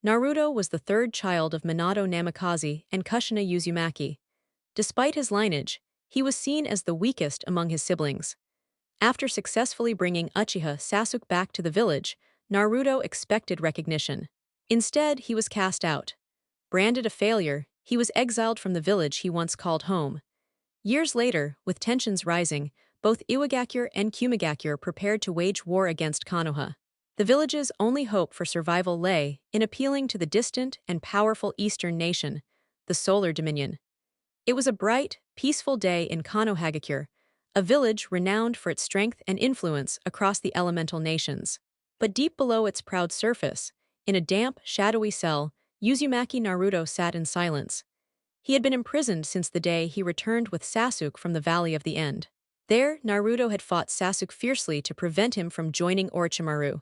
Naruto was the third child of Minato Namikaze and Kushina Uzumaki. Despite his lineage, he was seen as the weakest among his siblings. After successfully bringing Uchiha Sasuke back to the village, Naruto expected recognition. Instead, he was cast out. Branded a failure, he was exiled from the village he once called home. Years later, with tensions rising, both Iwagakure and Kumigakure prepared to wage war against Konoha. The village's only hope for survival lay in appealing to the distant and powerful eastern nation, the Solar Dominion. It was a bright, peaceful day in Konohagakure, a village renowned for its strength and influence across the elemental nations. But deep below its proud surface, in a damp, shadowy cell, Uzumaki Naruto sat in silence. He had been imprisoned since the day he returned with Sasuke from the Valley of the End. There, Naruto had fought Sasuke fiercely to prevent him from joining Orochimaru.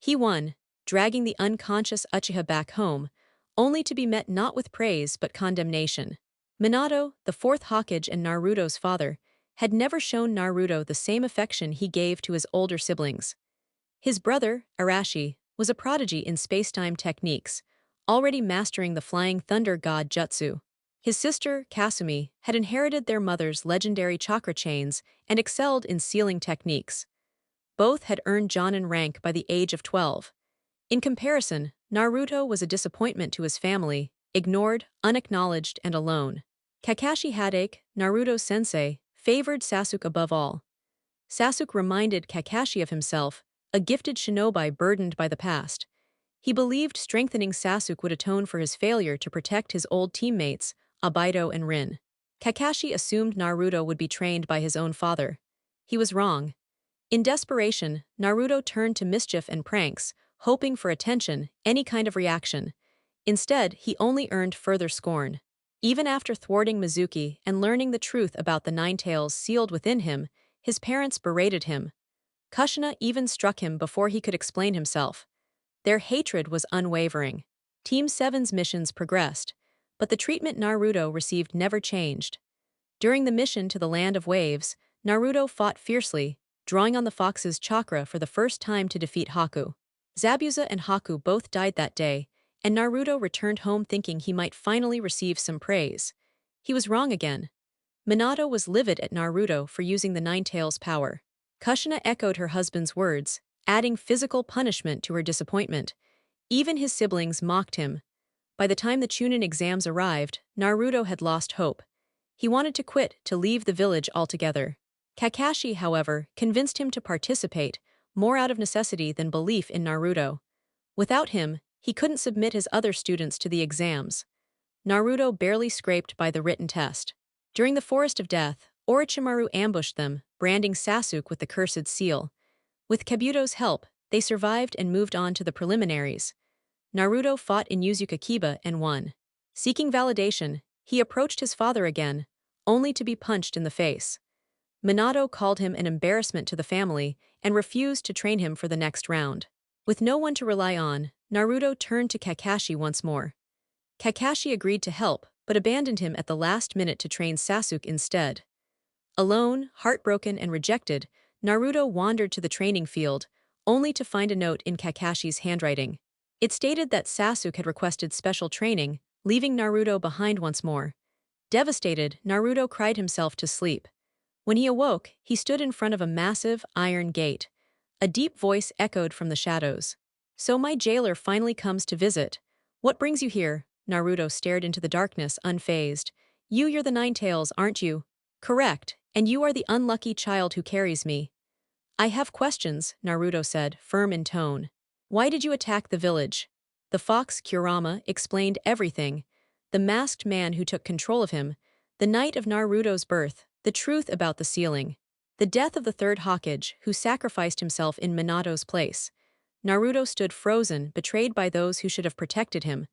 He won, dragging the unconscious Uchiha back home, only to be met not with praise but condemnation. Minato, the fourth Hokage and Naruto's father, had never shown Naruto the same affection he gave to his older siblings. His brother, Arashi, was a prodigy in space-time techniques, already mastering the flying thunder god jutsu. His sister, Kasumi, had inherited their mother's legendary chakra chains and excelled in sealing techniques. Both had earned Jonin rank by the age of 12. In comparison, Naruto was a disappointment to his family, ignored, unacknowledged, and alone. Kakashi Hadake, Naruto's sensei, favored Sasuke above all. Sasuke reminded Kakashi of himself, a gifted shinobi burdened by the past. He believed strengthening Sasuke would atone for his failure to protect his old teammates, Obito and Rin. Kakashi assumed Naruto would be trained by his own father. He was wrong. In desperation, Naruto turned to mischief and pranks, hoping for attention, any kind of reaction. Instead, he only earned further scorn. Even after thwarting Mizuki and learning the truth about the Nine Tails sealed within him, his parents berated him. Kushina even struck him before he could explain himself. Their hatred was unwavering. Team 7's missions progressed, but the treatment Naruto received never changed. During the mission to the Land of Waves, Naruto fought fiercely, drawing on the fox's chakra for the first time to defeat Haku. Zabuza and Haku both died that day, and Naruto returned home thinking he might finally receive some praise. He was wrong again. Minato was livid at Naruto for using the Nine Tails' power. Kushina echoed her husband's words, adding physical punishment to her disappointment. Even his siblings mocked him. By the time the Chunin exams arrived, Naruto had lost hope. He wanted to quit, to leave the village altogether. Kakashi, however, convinced him to participate, more out of necessity than belief in Naruto. Without him, he couldn't submit his other students to the exams. Naruto barely scraped by the written test. During the Forest of Death, Orochimaru ambushed them, branding Sasuke with the cursed seal. With Kabuto's help, they survived and moved on to the preliminaries. Naruto fought in Uzukakiba and won. Seeking validation, he approached his father again, only to be punched in the face. Minato called him an embarrassment to the family and refused to train him for the next round. With no one to rely on, Naruto turned to Kakashi once more. Kakashi agreed to help, but abandoned him at the last minute to train Sasuke instead. Alone, heartbroken and rejected, Naruto wandered to the training field, only to find a note in Kakashi's handwriting. It stated that Sasuke had requested special training, leaving Naruto behind once more. Devastated, Naruto cried himself to sleep. When he awoke, he stood in front of a massive, iron gate. A deep voice echoed from the shadows. "So my jailer finally comes to visit. What brings you here?" Naruto stared into the darkness, unfazed. You're the Nine Tails, aren't you?" "Correct, and you are the unlucky child who carries me." "I have questions," Naruto said, firm in tone. "Why did you attack the village?" The fox Kurama explained everything. The masked man who took control of him, the night of Naruto's birth, the truth about the sealing, the death of the third Hokage, who sacrificed himself in Minato's place. Naruto stood frozen, betrayed by those who should have protected him.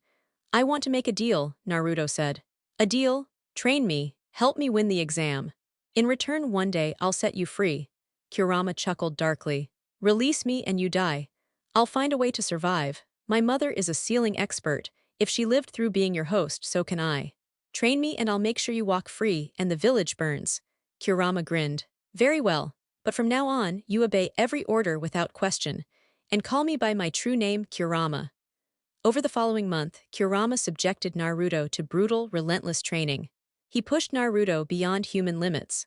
"I want to make a deal," Naruto said. "A deal? Train me, help me win the exam. In return one day I'll set you free." Kurama chuckled darkly. "Release me and you die. I'll find a way to survive. My mother is a sealing expert. If she lived through being your host, so can I. Train me and I'll make sure you walk free and the village burns." Kurama grinned. "Very well, but from now on, you obey every order without question, and call me by my true name, Kurama." Over the following month, Kurama subjected Naruto to brutal, relentless training. He pushed Naruto beyond human limits.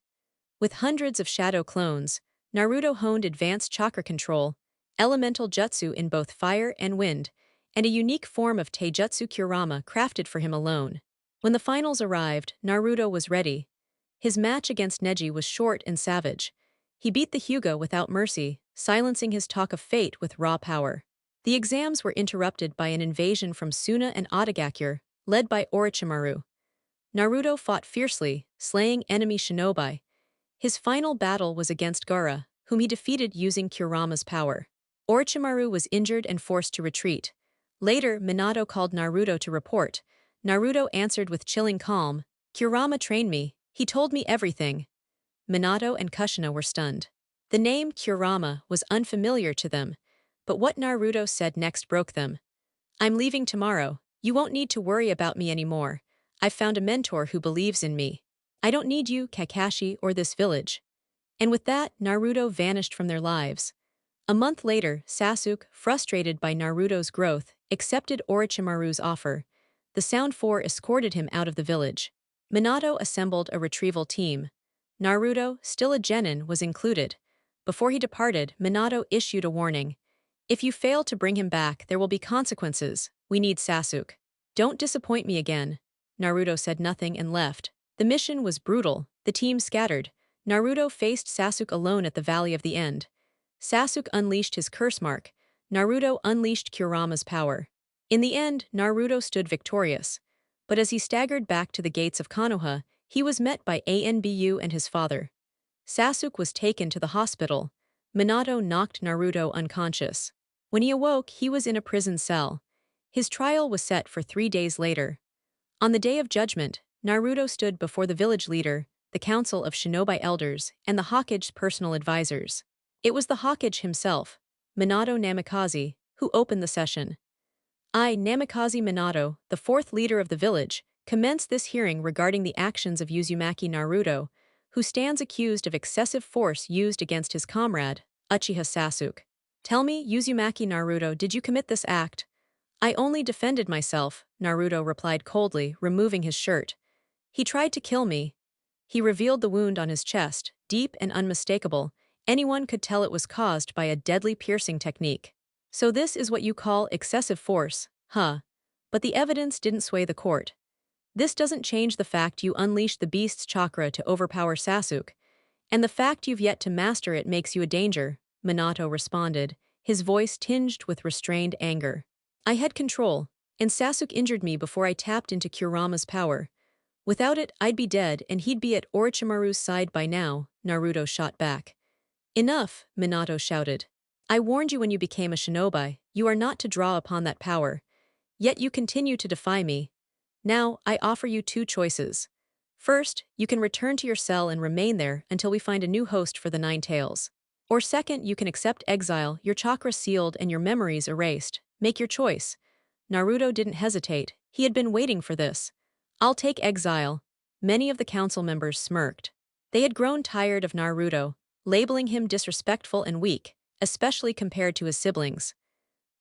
With hundreds of shadow clones, Naruto honed advanced chakra control, elemental jutsu in both fire and wind, and a unique form of taijutsu Kurama crafted for him alone. When the finals arrived, Naruto was ready. His match against Neji was short and savage. He beat the Hyuga without mercy, silencing his talk of fate with raw power. The exams were interrupted by an invasion from Suna and Otagakure, led by Orochimaru. Naruto fought fiercely, slaying enemy shinobi. His final battle was against Gaara, whom he defeated using Kurama's power. Orochimaru was injured and forced to retreat. Later, Minato called Naruto to report. Naruto answered with chilling calm, "Kurama trained me, he told me everything." Minato and Kushina were stunned. The name Kurama was unfamiliar to them, but what Naruto said next broke them. "I'm leaving tomorrow. You won't need to worry about me anymore. I've found a mentor who believes in me. I don't need you, Kakashi, or this village." And with that, Naruto vanished from their lives. A month later, Sasuke, frustrated by Naruto's growth, accepted Orochimaru's offer. The Sound Four escorted him out of the village. Minato assembled a retrieval team. Naruto, still a genin, was included. Before he departed, Minato issued a warning. "If you fail to bring him back, there will be consequences. We need Sasuke. Don't disappoint me again." Naruto said nothing and left. The mission was brutal. The team scattered. Naruto faced Sasuke alone at the Valley of the End. Sasuke unleashed his curse mark. Naruto unleashed Kurama's power. In the end, Naruto stood victorious. But as he staggered back to the gates of Konoha, he was met by Anbu and his father. Sasuke was taken to the hospital. Minato knocked Naruto unconscious. When he awoke, he was in a prison cell. His trial was set for 3 days later. On the day of judgment, Naruto stood before the village leader, the council of shinobi elders, and the Hokage's personal advisors. It was the Hokage himself, Minato Namikaze, who opened the session. "I, Namikaze Minato, the fourth leader of the village, commence this hearing regarding the actions of Uzumaki Naruto, who stands accused of excessive force used against his comrade, Uchiha Sasuke. Tell me, Uzumaki Naruto, did you commit this act?" "I only defended myself," Naruto replied coldly, removing his shirt. "He tried to kill me." He revealed the wound on his chest, deep and unmistakable. Anyone could tell it was caused by a deadly piercing technique. "So this is what you call excessive force, huh?" But the evidence didn't sway the court. "This doesn't change the fact you unleashed the beast's chakra to overpower Sasuke. And the fact you've yet to master it makes you a danger," Minato responded, his voice tinged with restrained anger. "I had control, and Sasuke injured me before I tapped into Kurama's power. Without it, I'd be dead and he'd be at Orochimaru's side by now," Naruto shot back. "Enough," Minato shouted. "I warned you when you became a shinobi, you are not to draw upon that power. Yet you continue to defy me. Now, I offer you 2 choices. First, you can return to your cell and remain there until we find a new host for the 9 tails. Or second, you can accept exile, your chakra sealed and your memories erased. Make your choice." Naruto didn't hesitate. He had been waiting for this. "I'll take exile." Many of the council members smirked. They had grown tired of Naruto, labeling him disrespectful and weak, especially compared to his siblings.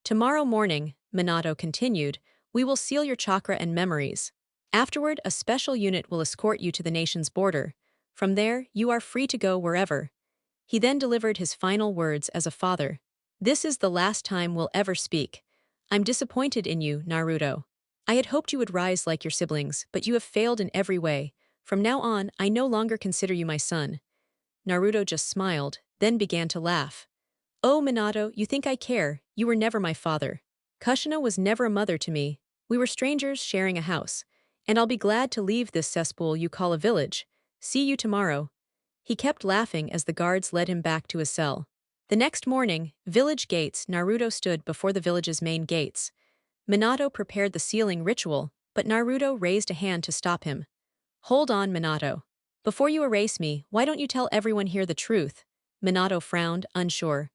"Tomorrow morning," Minato continued, "we will seal your chakra and memories. Afterward, a special unit will escort you to the nation's border. From there, you are free to go wherever." He then delivered his final words as a father. "This is the last time we'll ever speak. I'm disappointed in you, Naruto. I had hoped you would rise like your siblings, but you have failed in every way. From now on, I no longer consider you my son." Naruto just smiled, then began to laugh. "Oh, Minato, you think I care, you were never my father. Kushina was never a mother to me. We were strangers sharing a house. And I'll be glad to leave this cesspool you call a village. See you tomorrow." He kept laughing as the guards led him back to his cell. The next morning, village gates, Naruto stood before the village's main gates. Minato prepared the sealing ritual, but Naruto raised a hand to stop him. "Hold on, Minato. Before you erase me, why don't you tell everyone here the truth?" Minato frowned, unsure.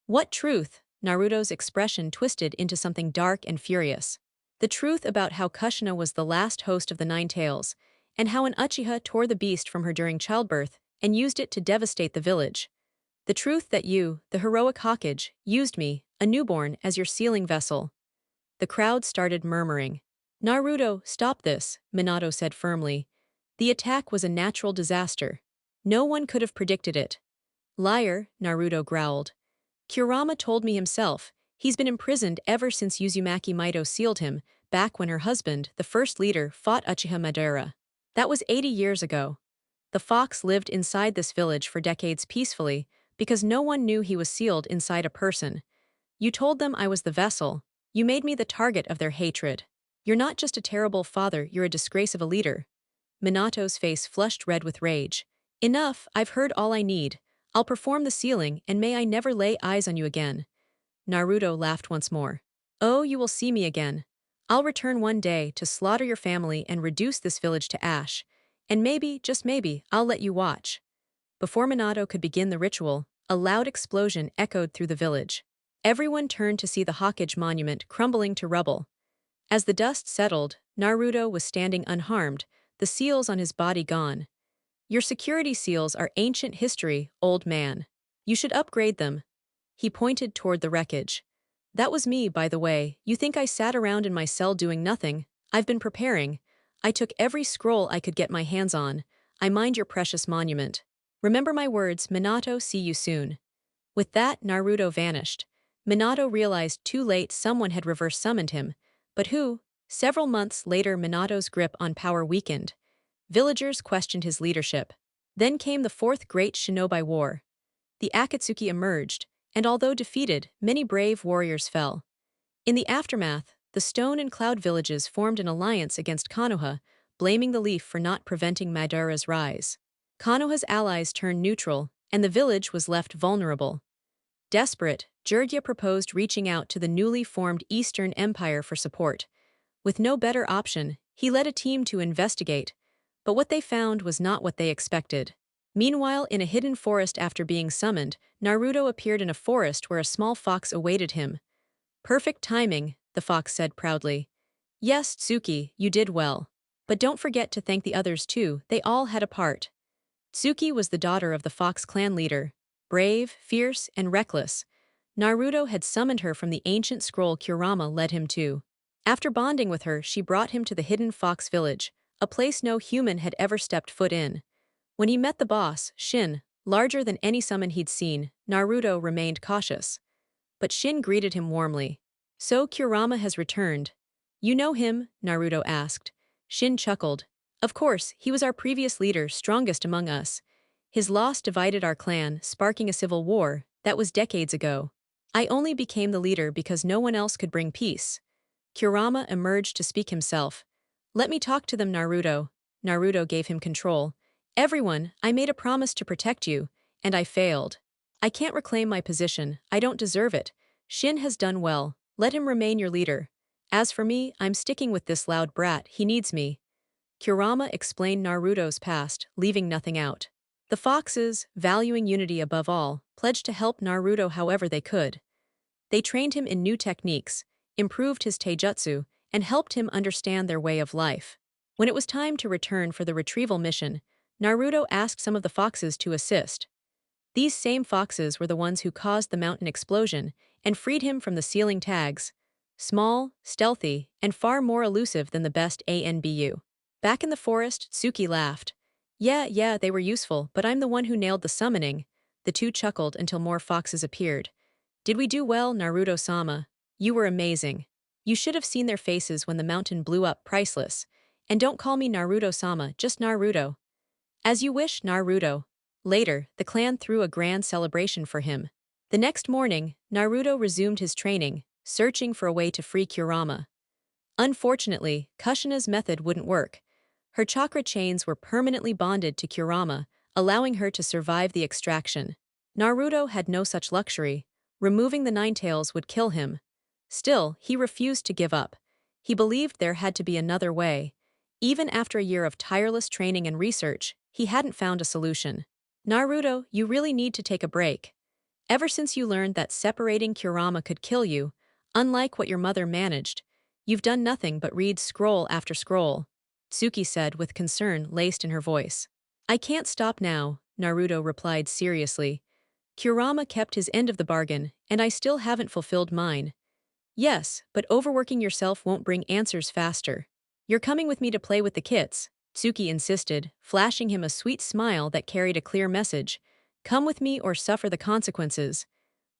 "What truth?" Naruto's expression twisted into something dark and furious. "The truth about how Kushina was the last host of the 9 tails, and how an Uchiha tore the beast from her during childbirth and used it to devastate the village. The truth that you, the heroic Hokage, used me, a newborn, as your sealing vessel." The crowd started murmuring. Naruto, stop this, Minato said firmly. The attack was a natural disaster. No one could have predicted it. Liar, Naruto growled. Kurama told me himself. He's been imprisoned ever since Uzumaki Mito sealed him, back when her husband, the first leader, fought Uchiha Madara. That was 80 years ago. The fox lived inside this village for decades peacefully, because no one knew he was sealed inside a person. You told them I was the vessel. You made me the target of their hatred. You're not just a terrible father, you're a disgrace of a leader. Minato's face flushed red with rage. Enough, I've heard all I need. I'll perform the sealing, and may I never lay eyes on you again. Naruto laughed once more. Oh, you will see me again. I'll return one day to slaughter your family and reduce this village to ash. And maybe, just maybe, I'll let you watch. Before Minato could begin the ritual, a loud explosion echoed through the village. Everyone turned to see the Hokage monument crumbling to rubble. As the dust settled, Naruto was standing unharmed, the seals on his body gone. Your security seals are ancient history, old man. You should upgrade them. He pointed toward the wreckage. That was me, by the way. You think I sat around in my cell doing nothing? I've been preparing. I took every scroll I could get my hands on. I mined your precious monument. Remember my words, Minato, see you soon. With that, Naruto vanished. Minato realized too late someone had reverse summoned him. But who? Several months later, Minato's grip on power weakened. Villagers questioned his leadership. Then came the Fourth Great Shinobi War. The Akatsuki emerged, and although defeated, many brave warriors fell. In the aftermath, the Stone and Cloud villages formed an alliance against Konoha, blaming the Leaf for not preventing Madara's rise. Konoha's allies turned neutral, and the village was left vulnerable. Desperate, Jiraiya proposed reaching out to the newly formed Eastern Empire for support. With no better option, he led a team to investigate, but what they found was not what they expected. Meanwhile, in a hidden forest after being summoned, Naruto appeared in a forest where a small fox awaited him. Perfect timing, the fox said proudly. Yes, Tsuki, you did well. But don't forget to thank the others too, they all had a part. Tsuki was the daughter of the Fox clan leader. Brave, fierce, and reckless. Naruto had summoned her from the ancient scroll Kurama led him to. After bonding with her, she brought him to the hidden fox village, a place no human had ever stepped foot in. When he met the boss, Shin, larger than any summon he'd seen, Naruto remained cautious. But Shin greeted him warmly. So Kurama has returned. You know him? Naruto asked. Shin chuckled. Of course, he was our previous leader, strongest among us. His loss divided our clan, sparking a civil war. That was decades ago. I only became the leader because no one else could bring peace. Kurama emerged to speak himself. Let me talk to them, Naruto. Naruto gave him control. Everyone, I made a promise to protect you, and I failed. I can't reclaim my position, I don't deserve it. Shin has done well, let him remain your leader. As for me, I'm sticking with this loud brat, he needs me. Kurama explained Naruto's past, leaving nothing out. The foxes, valuing unity above all, pledged to help Naruto however they could. They trained him in new techniques, improved his taijutsu, and helped him understand their way of life. When it was time to return for the retrieval mission, Naruto asked some of the foxes to assist. These same foxes were the ones who caused the mountain explosion and freed him from the sealing tags. Small, stealthy, and far more elusive than the best ANBU. Back in the forest, Tsuki laughed. Yeah, they were useful, but I'm the one who nailed the summoning. The two chuckled until more foxes appeared. Did we do well, Naruto-sama? You were amazing. You should have seen their faces when the mountain blew up, priceless. And don't call me Naruto-sama, just Naruto. As you wish, Naruto. Later, the clan threw a grand celebration for him. The next morning, Naruto resumed his training, searching for a way to free Kurama. Unfortunately, Kushina's method wouldn't work. Her chakra chains were permanently bonded to Kurama, allowing her to survive the extraction. Naruto had no such luxury. Removing the Ninetales would kill him. Still, he refused to give up. He believed there had to be another way. Even after a year of tireless training and research, he hadn't found a solution. Naruto, you really need to take a break. Ever since you learned that separating Kurama could kill you, unlike what your mother managed, you've done nothing but read scroll after scroll, Tsuki said with concern laced in her voice. I can't stop now, Naruto replied seriously. Kurama kept his end of the bargain, and I still haven't fulfilled mine. Yes, but overworking yourself won't bring answers faster. You're coming with me to play with the kits, Tsuki insisted, flashing him a sweet smile that carried a clear message. Come with me or suffer the consequences.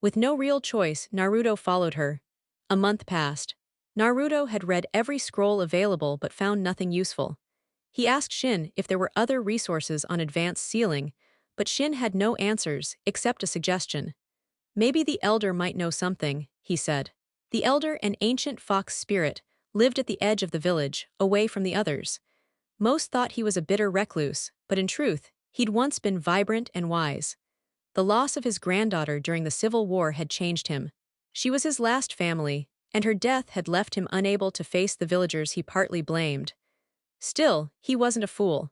With no real choice, Naruto followed her. A month passed. Naruto had read every scroll available but found nothing useful. He asked Shin if there were other resources on advanced sealing, but Shin had no answers except a suggestion. Maybe the elder might know something, he said. The elder, an ancient fox spirit, lived at the edge of the village, away from the others. Most thought he was a bitter recluse, but in truth, he'd once been vibrant and wise. The loss of his granddaughter during the Civil War had changed him. She was his last family, and her death had left him unable to face the villagers he partly blamed. Still, he wasn't a fool.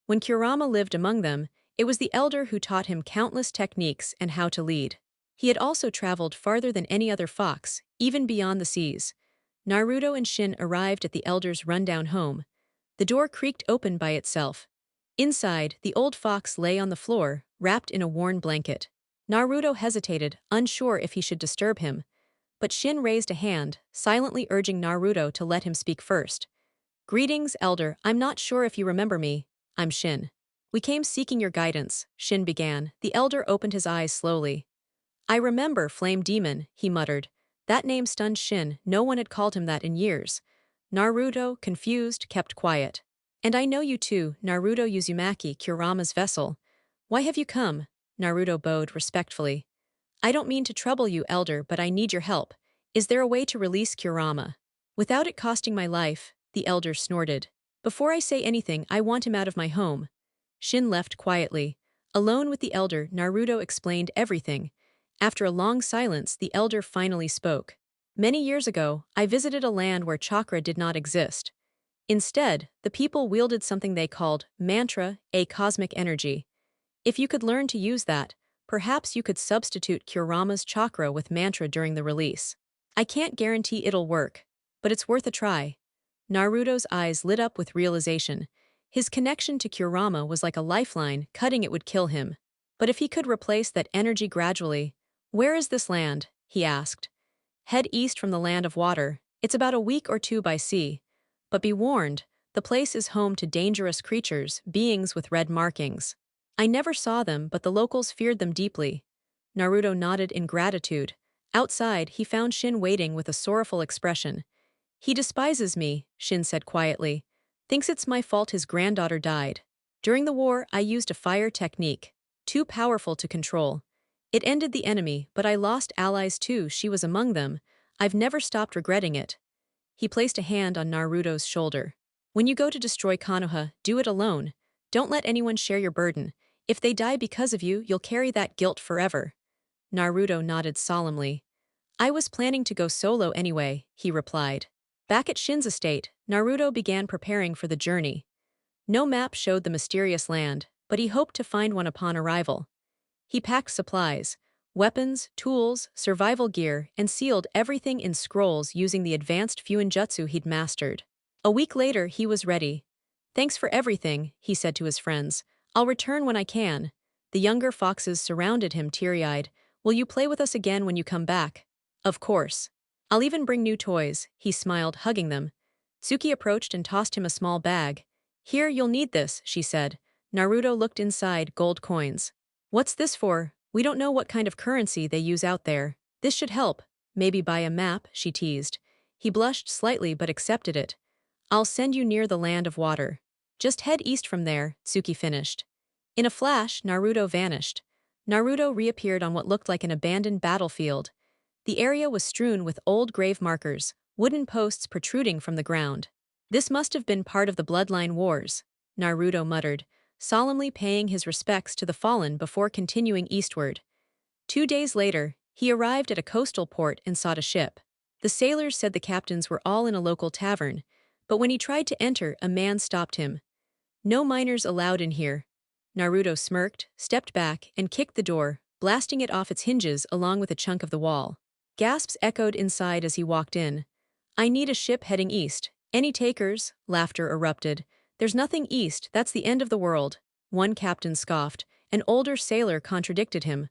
When Kurama lived among them, it was the elder who taught him countless techniques and how to lead. He had also traveled farther than any other fox, even beyond the seas. Naruto and Shin arrived at the elder's rundown home. The door creaked open by itself. Inside, the old fox lay on the floor, wrapped in a worn blanket. Naruto hesitated, unsure if he should disturb him. But Shin raised a hand, silently urging Naruto to let him speak first. Greetings, elder. I'm not sure if you remember me. I'm Shin. We came seeking your guidance, Shin began. The elder opened his eyes slowly. I remember, Flame Demon, he muttered. That name stunned Shin, no one had called him that in years. Naruto, confused, kept quiet. And I know you too, Naruto Uzumaki, Kurama's vessel. Why have you come? Naruto bowed respectfully. I don't mean to trouble you, elder, but I need your help. Is there a way to release Kurama? Without it costing my life, the elder snorted. Before I say anything, I want him out of my home. Shin left quietly. Alone with the elder, Naruto explained everything. After a long silence, the elder finally spoke. Many years ago, I visited a land where chakra did not exist. Instead, the people wielded something they called mantra, a cosmic energy. If you could learn to use that, perhaps you could substitute Kurama's chakra with mantra during the release. I can't guarantee it'll work, but it's worth a try. Naruto's eyes lit up with realization. His connection to Kurama was like a lifeline, cutting it would kill him. But if he could replace that energy gradually, where is this land? He asked. Head east from the land of water. It's about a week or two by sea. But be warned, the place is home to dangerous creatures, beings with red markings. I never saw them, but the locals feared them deeply. Naruto nodded in gratitude. Outside, he found Shin waiting with a sorrowful expression. He despises me, Shin said quietly. Thinks it's my fault his granddaughter died. During the war, I used a fire technique, too powerful to control. It ended the enemy, but I lost allies too, she was among them. I've never stopped regretting it. He placed a hand on Naruto's shoulder. When you go to destroy Konoha, do it alone. Don't let anyone share your burden. If they die because of you, you'll carry that guilt forever. Naruto nodded solemnly. I was planning to go solo anyway, he replied. Back at Shin's estate, Naruto began preparing for the journey. No map showed the mysterious land, but he hoped to find one upon arrival. He packed supplies, weapons, tools, survival gear, and sealed everything in scrolls using the advanced fuinjutsu he'd mastered. A week later, he was ready. Thanks for everything, he said to his friends. I'll return when I can. The younger foxes surrounded him teary-eyed. Will you play with us again when you come back? Of course. I'll even bring new toys, he smiled, hugging them. Tsuki approached and tossed him a small bag. Here, you'll need this, she said. Naruto looked inside, gold coins. What's this for? We don't know what kind of currency they use out there. This should help. Maybe buy a map, she teased. He blushed slightly but accepted it. I'll send you near the land of water. Just head east from there, Tsuki finished. In a flash, Naruto vanished. Naruto reappeared on what looked like an abandoned battlefield. The area was strewn with old grave markers, wooden posts protruding from the ground. This must have been part of the bloodline wars, Naruto muttered, solemnly paying his respects to the fallen before continuing eastward. 2 days later, he arrived at a coastal port and sought a ship. The sailors said the captains were all in a local tavern, but when he tried to enter, a man stopped him. No minors allowed in here. Naruto smirked, stepped back, and kicked the door, blasting it off its hinges along with a chunk of the wall. Gasps echoed inside as he walked in. I need a ship heading east. Any takers? Laughter erupted. There's nothing east, that's the end of the world. One captain scoffed. An older sailor contradicted him.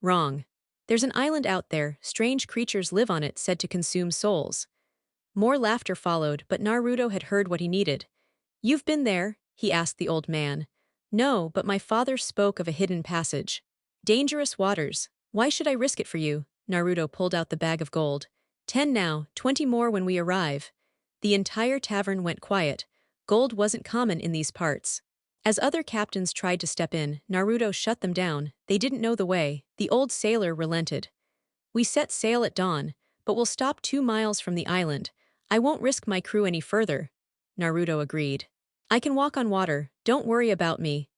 Wrong. There's an island out there, strange creatures live on it said to consume souls. More laughter followed, but Naruto had heard what he needed. You've been there? He asked the old man. No, but my father spoke of a hidden passage. Dangerous waters. Why should I risk it for you? Naruto pulled out the bag of gold. 10 now, 20 more when we arrive. The entire tavern went quiet. Gold wasn't common in these parts. As other captains tried to step in, Naruto shut them down. They didn't know the way. The old sailor relented. We set sail at dawn, but we'll stop 2 miles from the island. I won't risk my crew any further. Naruto agreed. I can walk on water, don't worry about me.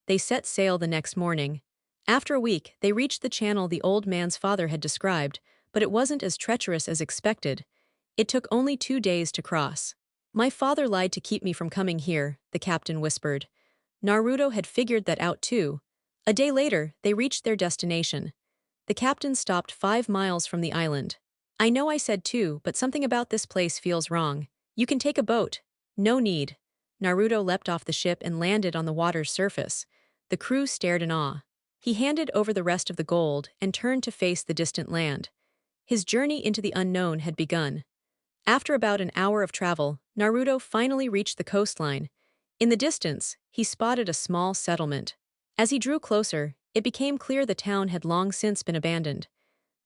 They set sail the next morning. After a week, they reached the channel the old man's father had described, but it wasn't as treacherous as expected. It took only 2 days to cross. My father lied to keep me from coming here, the captain whispered. Naruto had figured that out too. A day later, they reached their destination. The captain stopped 5 miles from the island. I know I said 2, but something about this place feels wrong. You can take a boat. No need. Naruto leapt off the ship and landed on the water's surface. The crew stared in awe. He handed over the rest of the gold and turned to face the distant land. His journey into the unknown had begun. After about an hour of travel, Naruto finally reached the coastline. In the distance, he spotted a small settlement. As he drew closer, it became clear the town had long since been abandoned.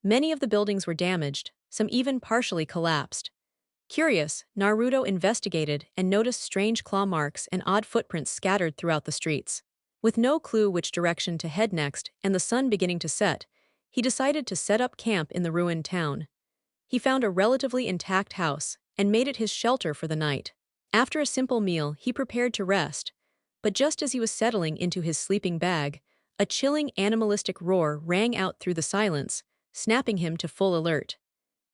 Many of the buildings were damaged, some even partially collapsed. Curious, Naruto investigated and noticed strange claw marks and odd footprints scattered throughout the streets. With no clue which direction to head next and the sun beginning to set, he decided to set up camp in the ruined town. He found a relatively intact house and made it his shelter for the night. After a simple meal, he prepared to rest. But just as he was settling into his sleeping bag, a chilling animalistic roar rang out through the silence, snapping him to full alert.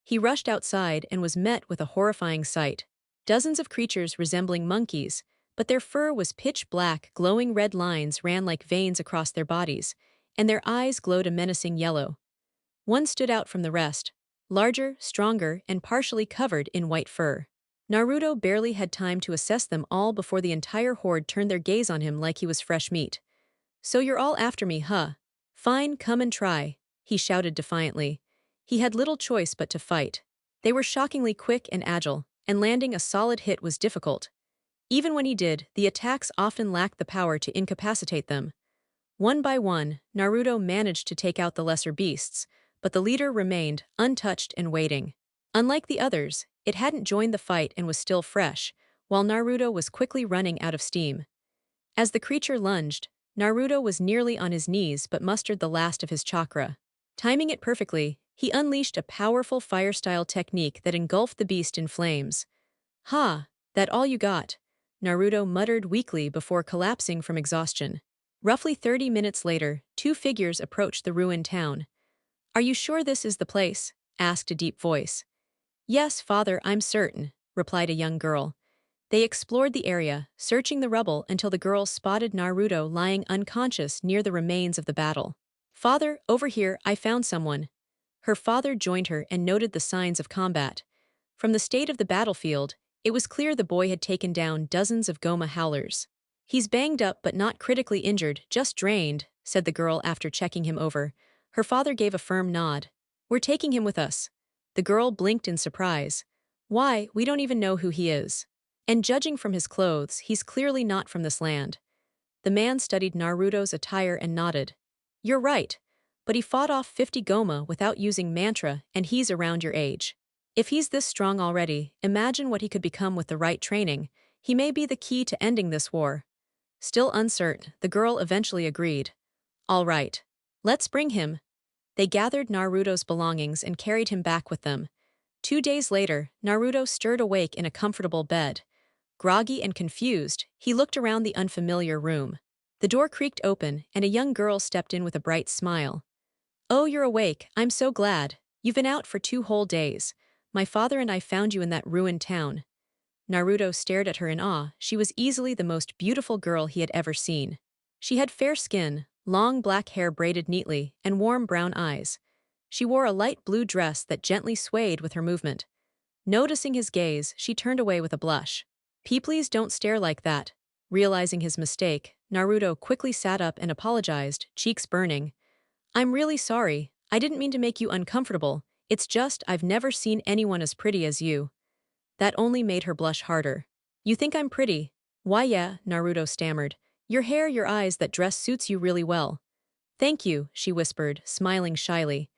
He rushed outside and was met with a horrifying sight. Dozens of creatures resembling monkeys, but their fur was pitch black, glowing red lines ran like veins across their bodies, and their eyes glowed a menacing yellow. One stood out from the rest, larger, stronger, and partially covered in white fur. Naruto barely had time to assess them all before the entire horde turned their gaze on him like he was fresh meat. So you're all after me, huh? Fine, come and try, he shouted defiantly. He had little choice but to fight. They were shockingly quick and agile, and landing a solid hit was difficult. Even when he did, the attacks often lacked the power to incapacitate them. One by one, Naruto managed to take out the lesser beasts, but the leader remained, untouched and waiting. Unlike the others, it hadn't joined the fight and was still fresh, while Naruto was quickly running out of steam. As the creature lunged, Naruto was nearly on his knees but mustered the last of his chakra. Timing it perfectly, he unleashed a powerful fire-style technique that engulfed the beast in flames. Ha! That all you got? Naruto muttered weakly before collapsing from exhaustion. Roughly 30 minutes later, 2 figures approached the ruined town. Are you sure this is the place? Asked a deep voice. Yes, father, I'm certain, replied a young girl. They explored the area, searching the rubble until the girls spotted Naruto lying unconscious near the remains of the battle. Father, over here, I found someone. Her father joined her and noted the signs of combat. From the state of the battlefield, it was clear the boy had taken down dozens of Goma howlers. He's banged up but not critically injured, just drained, said the girl after checking him over. Her father gave a firm nod. We're taking him with us. The girl blinked in surprise. Why, we don't even know who he is. And judging from his clothes, he's clearly not from this land. The man studied Naruto's attire and nodded. You're right, but he fought off 50 Goma without using mantra and he's around your age. If he's this strong already, imagine what he could become with the right training. He may be the key to ending this war. Still uncertain, the girl eventually agreed. All right. Let's bring him. They gathered Naruto's belongings and carried him back with them. 2 days later, Naruto stirred awake in a comfortable bed. Groggy and confused, he looked around the unfamiliar room. The door creaked open, and a young girl stepped in with a bright smile. Oh, you're awake, I'm so glad. You've been out for 2 whole days. My father and I found you in that ruined town. Naruto stared at her in awe. She was easily the most beautiful girl he had ever seen. She had fair skin, long black hair braided neatly, and warm brown eyes. She wore a light blue dress that gently swayed with her movement. Noticing his gaze, she turned away with a blush. Please don't stare like that. Realizing his mistake, Naruto quickly sat up and apologized, cheeks burning. I'm really sorry, I didn't mean to make you uncomfortable, it's just I've never seen anyone as pretty as you. That only made her blush harder. You think I'm pretty? Why yeah, Naruto stammered. Your hair, your eyes, that dress suits you really well. Thank you, she whispered, smiling shyly.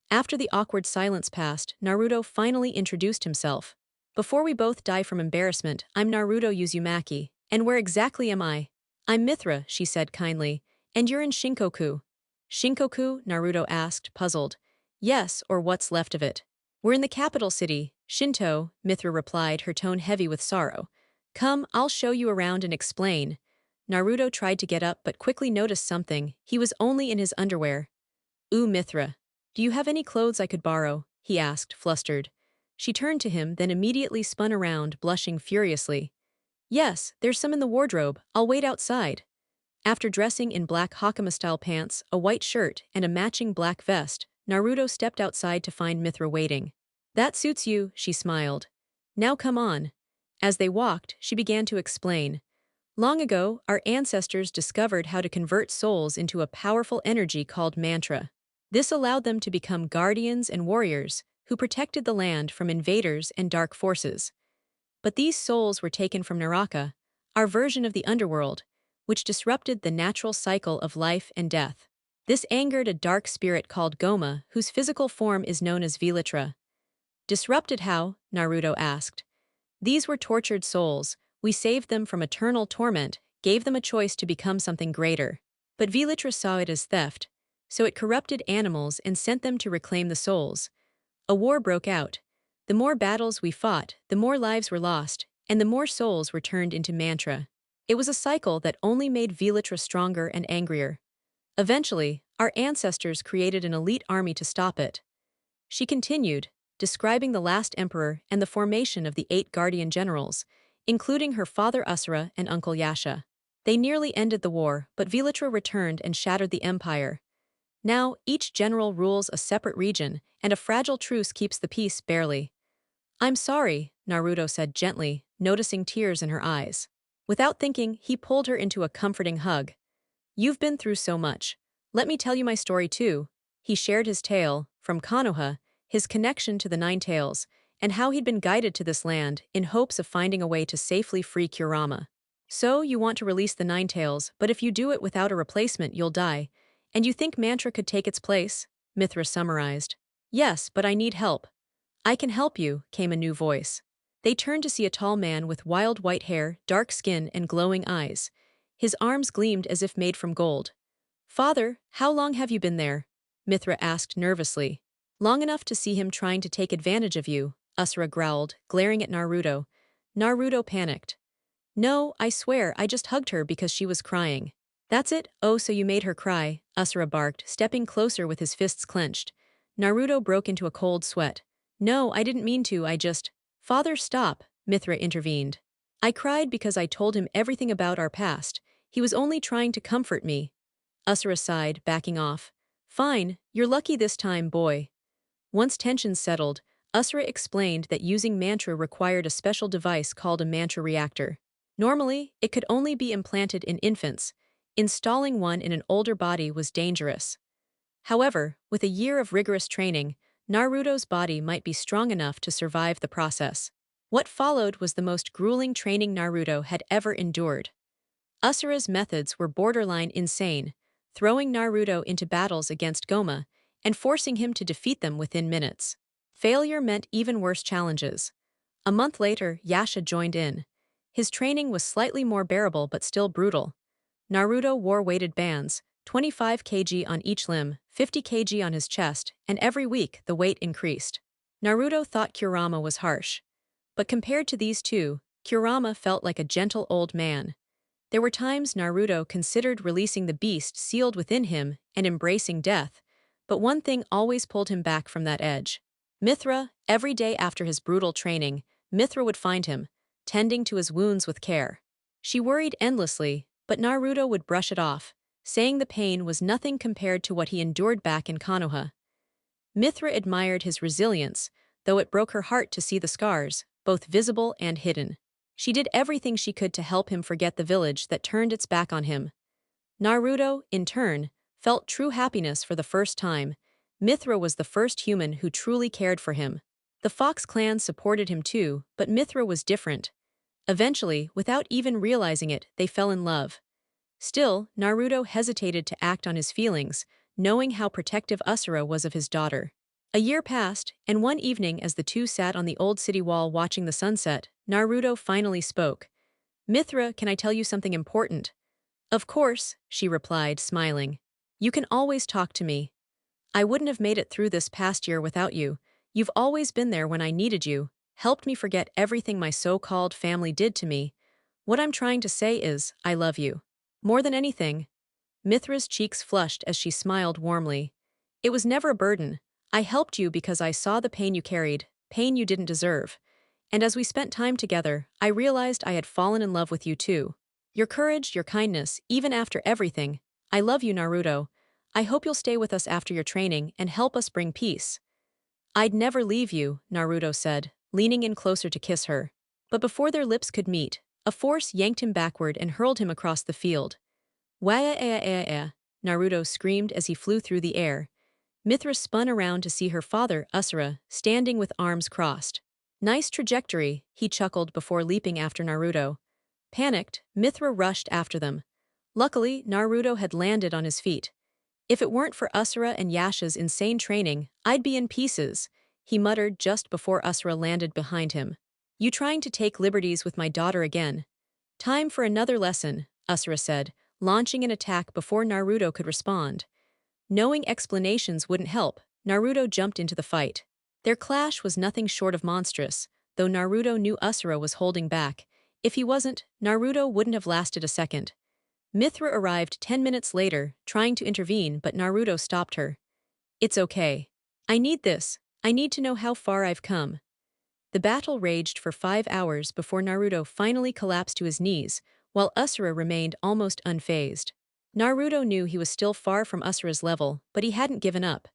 After the awkward silence passed, Naruto finally introduced himself. Before we both die from embarrassment, I'm Naruto Uzumaki. And where exactly am I? I'm Mithra, she said kindly. And you're in Shinkoku. Shinkoku? Naruto asked, puzzled. Yes, or what's left of it. We're in the capital city, Shinto, Mithra replied, her tone heavy with sorrow. Come, I'll show you around and explain. Naruto tried to get up but quickly noticed something. He was only in his underwear. Ooh, Mithra. Do you have any clothes I could borrow? He asked, flustered. She turned to him, then immediately spun around, blushing furiously. Yes, there's some in the wardrobe. I'll wait outside. After dressing in black Hakama-style pants, a white shirt, and a matching black vest, Naruto stepped outside to find Mithra waiting. That suits you, she smiled. Now come on. As they walked, she began to explain. Long ago, our ancestors discovered how to convert souls into a powerful energy called mantra. This allowed them to become guardians and warriors who protected the land from invaders and dark forces. But these souls were taken from Naraka, our version of the underworld, which disrupted the natural cycle of life and death. This angered a dark spirit called Goma, whose physical form is known as Vilatra. Disrupted how? Naruto asked. These were tortured souls. We saved them from eternal torment, gave them a choice to become something greater. But Vilatra saw it as theft, so it corrupted animals and sent them to reclaim the souls. A war broke out. The more battles we fought, the more lives were lost, and the more souls were turned into mantra. It was a cycle that only made Vilatra stronger and angrier. Eventually, our ancestors created an elite army to stop it. She continued, describing the last emperor and the formation of the 8 guardian generals, including her father Asura and uncle Yasha. They nearly ended the war, but Vilatra returned and shattered the empire. Now, each general rules a separate region, and a fragile truce keeps the peace barely. I'm sorry, Naruto said gently, noticing tears in her eyes. Without thinking, he pulled her into a comforting hug. You've been through so much. Let me tell you my story too. He shared his tale, from Konoha, his connection to the Nine Tails, and how he'd been guided to this land in hopes of finding a way to safely free Kurama. So, you want to release the Nine Tails, but if you do it without a replacement, you'll die. And you think Mantra could take its place? Mithra summarized. Yes, but I need help. I can help you, came a new voice. They turned to see a tall man with wild white hair, dark skin, and glowing eyes. His arms gleamed as if made from gold. Father, how long have you been there? Mithra asked nervously. Long enough to see him trying to take advantage of you, Asura growled, glaring at Naruto. Naruto panicked. No, I swear, I just hugged her because she was crying. That's it? Oh, so you made her cry, Asura barked, stepping closer with his fists clenched. Naruto broke into a cold sweat. No, I didn't mean to, I just… Father, stop, Mithra intervened. I cried because I told him everything about our past. He was only trying to comfort me. Asura sighed, backing off. Fine, you're lucky this time, boy. Once tensions settled, Asura explained that using mantra required a special device called a mantra reactor. Normally, it could only be implanted in infants. Installing one in an older body was dangerous. However, with a year of rigorous training, Naruto's body might be strong enough to survive the process. What followed was the most grueling training Naruto had ever endured. Asura's methods were borderline insane, throwing Naruto into battles against Goma and forcing him to defeat them within minutes. Failure meant even worse challenges. A month later, Yasha joined in. His training was slightly more bearable but still brutal. Naruto wore weighted bands, 25 kg on each limb, 50 kg on his chest, and every week the weight increased. Naruto thought Kurama was harsh. But compared to these two, Kurama felt like a gentle old man. There were times Naruto considered releasing the beast sealed within him and embracing death, but one thing always pulled him back from that edge. Mithra, every day after his brutal training, Mithra would find him, tending to his wounds with care. She worried endlessly, but Naruto would brush it off, saying the pain was nothing compared to what he endured back in Konoha. Mithra admired his resilience, though it broke her heart to see the scars, both visible and hidden. She did everything she could to help him forget the village that turned its back on him. Naruto, in turn, felt true happiness for the first time, Mithra was the first human who truly cared for him. The Fox clan supported him too, but Mithra was different. Eventually, without even realizing it, they fell in love. Still, Naruto hesitated to act on his feelings, knowing how protective Asura was of his daughter. A year passed, and one evening as the two sat on the old city wall watching the sunset, Naruto finally spoke. "Mithra, can I tell you something important?" "Of course," she replied, smiling. "You can always talk to me. I wouldn't have made it through this past year without you. You've always been there when I needed you, helped me forget everything my so-called family did to me. What I'm trying to say is, I love you. More than anything." Mithra's cheeks flushed as she smiled warmly. "It was never a burden. I helped you because I saw the pain you carried, pain you didn't deserve. And as we spent time together, I realized I had fallen in love with you too. Your courage, your kindness, even after everything. I love you, Naruto. I hope you'll stay with us after your training and help us bring peace." "I'd never leave you," Naruto said, leaning in closer to kiss her. But before their lips could meet, a force yanked him backward and hurled him across the field. "Wah-eh-eh-eh-eh," Naruto screamed as he flew through the air. Mithra spun around to see her father, Asura, standing with arms crossed. "Nice trajectory," he chuckled before leaping after Naruto. Panicked, Mithra rushed after them. Luckily, Naruto had landed on his feet. "If it weren't for Asura and Yasha's insane training, I'd be in pieces," he muttered just before Asura landed behind him. "You trying to take liberties with my daughter again?" "Time for another lesson," Asura said, launching an attack before Naruto could respond. Knowing explanations wouldn't help, Naruto jumped into the fight. Their clash was nothing short of monstrous, though Naruto knew Asura was holding back. If he wasn't, Naruto wouldn't have lasted a second. Mithra arrived 10 minutes later, trying to intervene, but Naruto stopped her. "It's okay. I need this. I need to know how far I've come." The battle raged for 5 hours before Naruto finally collapsed to his knees, while Asura remained almost unfazed. Naruto knew he was still far from Asura's level, but he hadn't given up.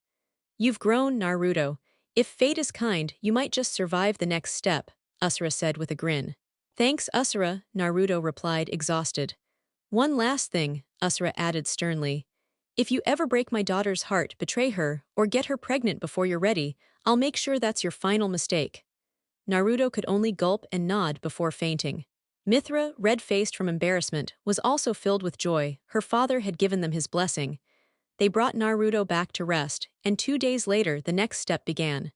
"You've grown, Naruto. If fate is kind, you might just survive the next step," Asura said with a grin. "Thanks, Asura," Naruto replied, exhausted. "One last thing," Asura added sternly. "If you ever break my daughter's heart, betray her, or get her pregnant before you're ready, I'll make sure that's your final mistake." Naruto could only gulp and nod before fainting. Mithra, red-faced from embarrassment, was also filled with joy. Her father had given them his blessing. They brought Naruto back to rest, and 2 days later the next step began.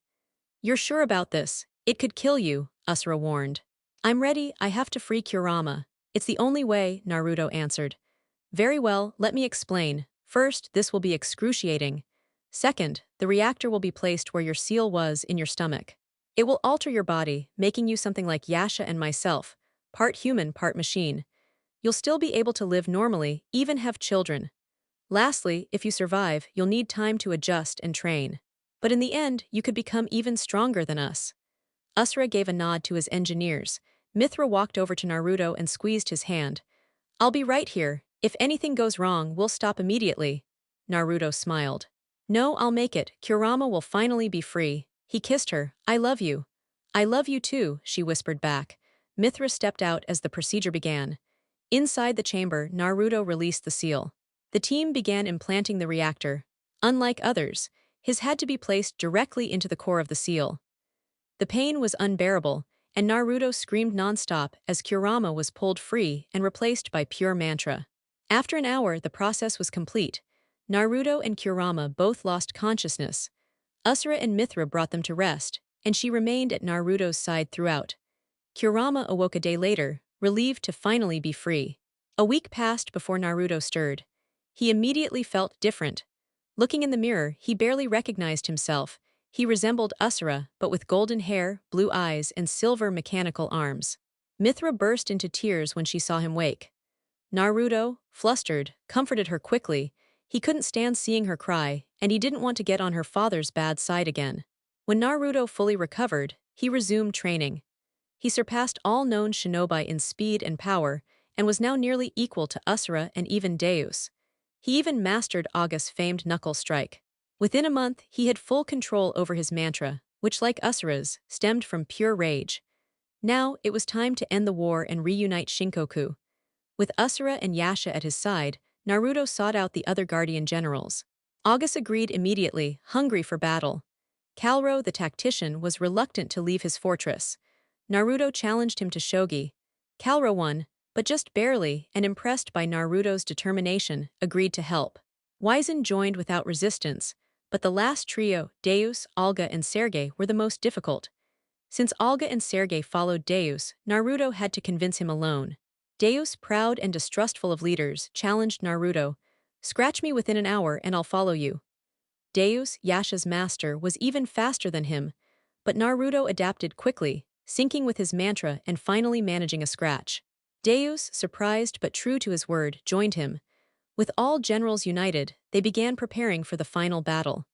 "You're sure about this? It could kill you," Asura warned. "I'm ready, I have to free Kurama. It's the only way," Naruto answered. "Very well, let me explain. First, this will be excruciating. Second, the reactor will be placed where your seal was in your stomach. It will alter your body, making you something like Yasha and myself, part human, part machine. You'll still be able to live normally, even have children. Lastly, if you survive, you'll need time to adjust and train. But in the end, you could become even stronger than us." Asura gave a nod to his engineers. Mithra walked over to Naruto and squeezed his hand. "I'll be right here. If anything goes wrong, we'll stop immediately." Naruto smiled. "No, I'll make it. Kurama will finally be free." He kissed her. "I love you." "I love you too," she whispered back. Mithra stepped out as the procedure began. Inside the chamber, Naruto released the seal. The team began implanting the reactor. Unlike others, his had to be placed directly into the core of the seal. The pain was unbearable, and Naruto screamed nonstop as Kurama was pulled free and replaced by pure mantra. After an hour, the process was complete. Naruto and Kurama both lost consciousness. Asura and Mithra brought them to rest, and she remained at Naruto's side throughout. Kurama awoke a day later, relieved to finally be free. A week passed before Naruto stirred. He immediately felt different. Looking in the mirror, he barely recognized himself. He resembled Asura, but with golden hair, blue eyes, and silver mechanical arms. Mithra burst into tears when she saw him wake. Naruto, flustered, comforted her quickly. He couldn't stand seeing her cry, and he didn't want to get on her father's bad side again. When Naruto fully recovered, he resumed training. He surpassed all known shinobi in speed and power, and was now nearly equal to Asura and even Deus. He even mastered Aga's famed knuckle strike. Within a month, he had full control over his mantra, which, like Asura's, stemmed from pure rage. Now, it was time to end the war and reunite Shinkoku. With Asura and Yasha at his side, Naruto sought out the other guardian generals. August agreed immediately, hungry for battle. Kalro, the tactician, was reluctant to leave his fortress. Naruto challenged him to shogi. Kalro won, but just barely, and impressed by Naruto's determination, agreed to help. Wizen joined without resistance, but the last trio, Deus, Olga, and Sergei, were the most difficult. Since Olga and Sergei followed Deus, Naruto had to convince him alone. Deus, proud and distrustful of leaders, challenged Naruto, "Scratch me within an hour and I'll follow you." Deus, Yasha's master, was even faster than him, but Naruto adapted quickly, syncing with his mantra and finally managing a scratch. Deus, surprised but true to his word, joined him. With all generals united, they began preparing for the final battle.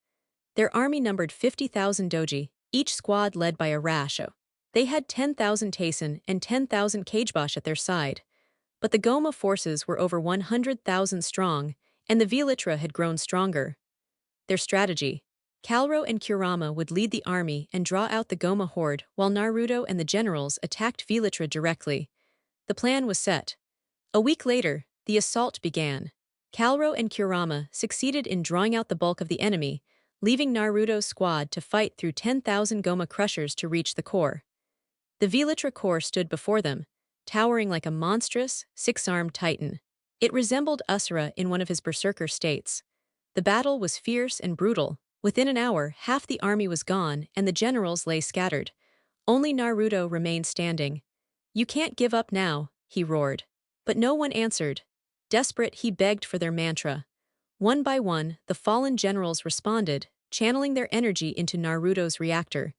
Their army numbered 50,000 doji, each squad led by a Rasho. They had 10,000 Taisen and 10,000 Kagebosh at their side. But the Goma forces were over 100,000 strong, and the Velitra had grown stronger. Their strategy: Kalro and Kurama would lead the army and draw out the Goma horde while Naruto and the generals attacked Velitra directly. The plan was set. A week later, the assault began. Kalro and Kurama succeeded in drawing out the bulk of the enemy, leaving Naruto's squad to fight through 10,000 Goma crushers to reach the core. The Velitra core stood before them, towering like a monstrous, six-armed titan. It resembled Asura in one of his berserker states. The battle was fierce and brutal. Within an hour, half the army was gone and the generals lay scattered. Only Naruto remained standing. "You can't give up now," he roared. But no one answered. Desperate, he begged for their mantra. One by one, the fallen generals responded, channeling their energy into Naruto's reactor.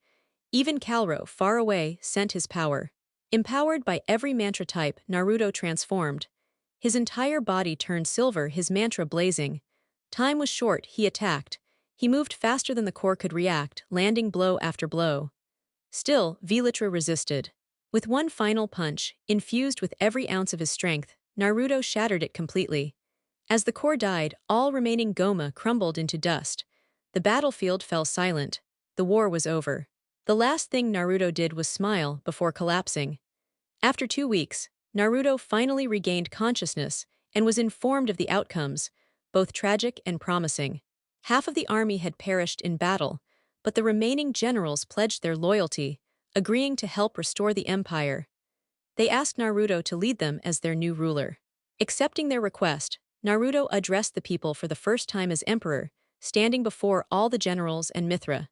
Even Kalro, far away, sent his power. Empowered by every mantra type, Naruto transformed. His entire body turned silver, his mantra blazing. Time was short, he attacked. He moved faster than the core could react, landing blow after blow. Still, Velitra resisted. With one final punch, infused with every ounce of his strength, Naruto shattered it completely. As the core died, all remaining Goma crumbled into dust. The battlefield fell silent. The war was over. The last thing Naruto did was smile before collapsing. After 2 weeks, Naruto finally regained consciousness and was informed of the outcomes, both tragic and promising. Half of the army had perished in battle, but the remaining generals pledged their loyalty, agreeing to help restore the empire. They asked Naruto to lead them as their new ruler. Accepting their request, Naruto addressed the people for the first time as emperor, standing before all the generals and Mithra.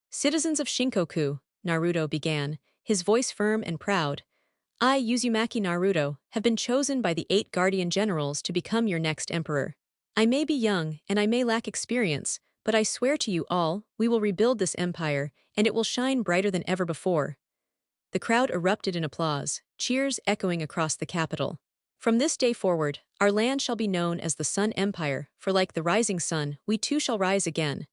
"Citizens of Shinkoku," Naruto began, his voice firm and proud, "I, Uzumaki Naruto, have been chosen by the 8 guardian generals to become your next emperor. I may be young and I may lack experience, but I swear to you all, we will rebuild this empire, and it will shine brighter than ever before." The crowd erupted in applause, cheers echoing across the capital. "From this day forward, our land shall be known as the Sun Empire, for like the rising sun, we too shall rise again."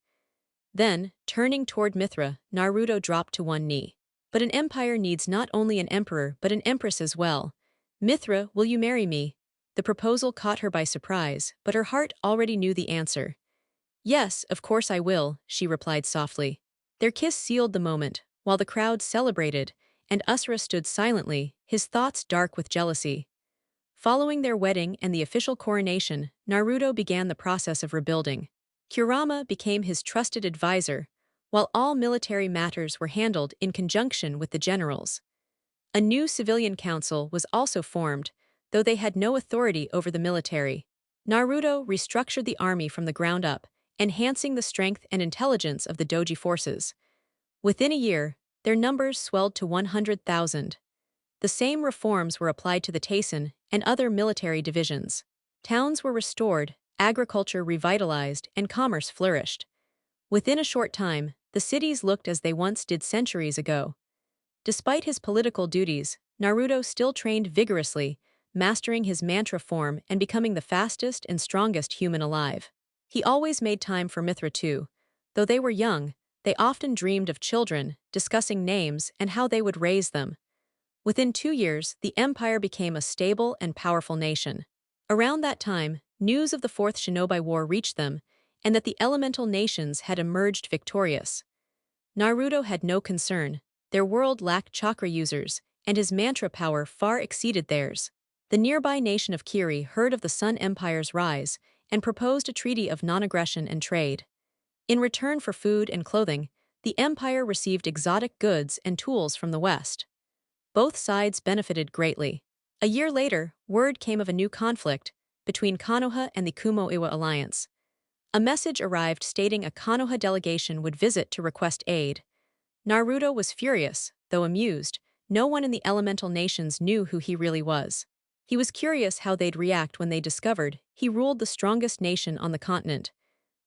Then, turning toward Mithra, Naruto dropped to one knee. "But an empire needs not only an emperor but an empress as well. Mithra, will you marry me?" The proposal caught her by surprise, but her heart already knew the answer. "Yes, of course I will," she replied softly. Their kiss sealed the moment, while the crowd celebrated, and Asura stood silently, his thoughts dark with jealousy. Following their wedding and the official coronation, Naruto began the process of rebuilding. Kurama became his trusted advisor, while all military matters were handled in conjunction with the generals. A new civilian council was also formed, though they had no authority over the military. Naruto restructured the army from the ground up, enhancing the strength and intelligence of the doji forces. Within a year, their numbers swelled to 100,000. The same reforms were applied to the Taisen and other military divisions. Towns were restored, agriculture revitalized, and commerce flourished. Within a short time, the cities looked as they once did centuries ago. Despite his political duties, Naruto still trained vigorously, mastering his mantra form and becoming the fastest and strongest human alive. He always made time for Mithra too. Though they were young, they often dreamed of children, discussing names and how they would raise them. Within 2 years, the empire became a stable and powerful nation. Around that time, news of the Fourth Shinobi War reached them, and that the elemental nations had emerged victorious. Naruto had no concern. Their world lacked chakra users, and his mantra power far exceeded theirs. The nearby nation of Kiri heard of the Sun Empire's rise, and proposed a treaty of non-aggression and trade. In return for food and clothing, the empire received exotic goods and tools from the West. Both sides benefited greatly. A year later, word came of a new conflict between Konoha and the Kumo-Iwa alliance. A message arrived stating a Konoha delegation would visit to request aid. Naruto was furious, though amused. No one in the elemental nations knew who he really was. He was curious how they'd react when they discovered he ruled the strongest nation on the continent.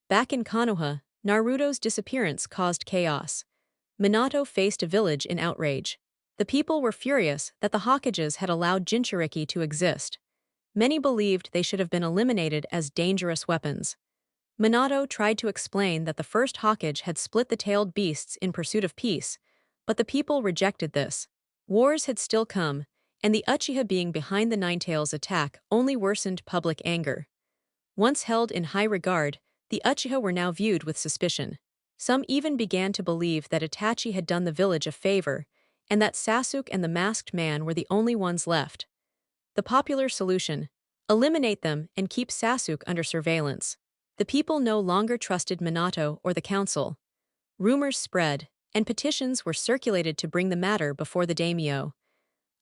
Back in Konoha, Naruto's disappearance caused chaos. Minato faced a village in outrage. The people were furious that the Hokages had allowed Jinchuriki to exist. Many believed they should have been eliminated as dangerous weapons. Minato tried to explain that the first Hokage had split the tailed beasts in pursuit of peace, but the people rejected this. Wars had still come, and the Uchiha being behind the Ninetales attack only worsened public anger. Once held in high regard, the Uchiha were now viewed with suspicion. Some even began to believe that Itachi had done the village a favor, and that Sasuke and the masked man were the only ones left. The popular solution: eliminate them and keep Sasuke under surveillance. The people no longer trusted Minato or the council. Rumors spread, and petitions were circulated to bring the matter before the daimyo.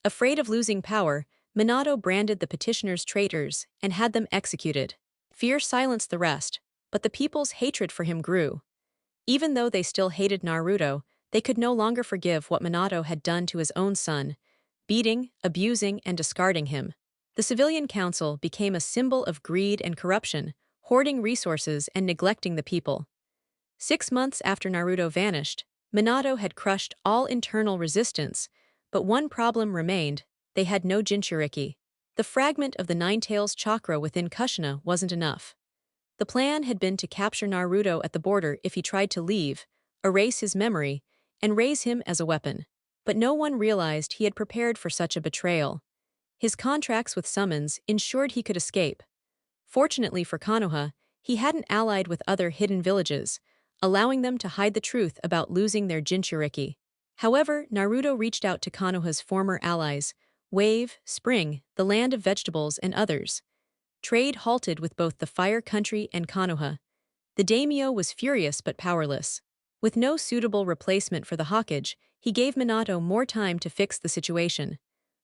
Afraid of losing power, Minato branded the petitioners traitors and had them executed. Fear silenced the rest, but the people's hatred for him grew. Even though they still hated Naruto, they could no longer forgive what Minato had done to his own son, beating, abusing, and discarding him. The civilian council became a symbol of greed and corruption, hoarding resources and neglecting the people. 6 months after Naruto vanished, Minato had crushed all internal resistance, but one problem remained: they had no Jinchuriki. The fragment of the Ninetales chakra within Kushina wasn't enough. The plan had been to capture Naruto at the border if he tried to leave, erase his memory, and raise him as a weapon. But no one realized he had prepared for such a betrayal. His contracts with summons ensured he could escape. Fortunately for Konoha, he hadn't allied with other hidden villages, allowing them to hide the truth about losing their Jinchuriki. However, Naruto reached out to Konoha's former allies, Wave, Spring, the Land of Vegetables, and others. Trade halted with both the Fire Country and Konoha. The daimyo was furious but powerless. With no suitable replacement for the Hokage, he gave Minato more time to fix the situation.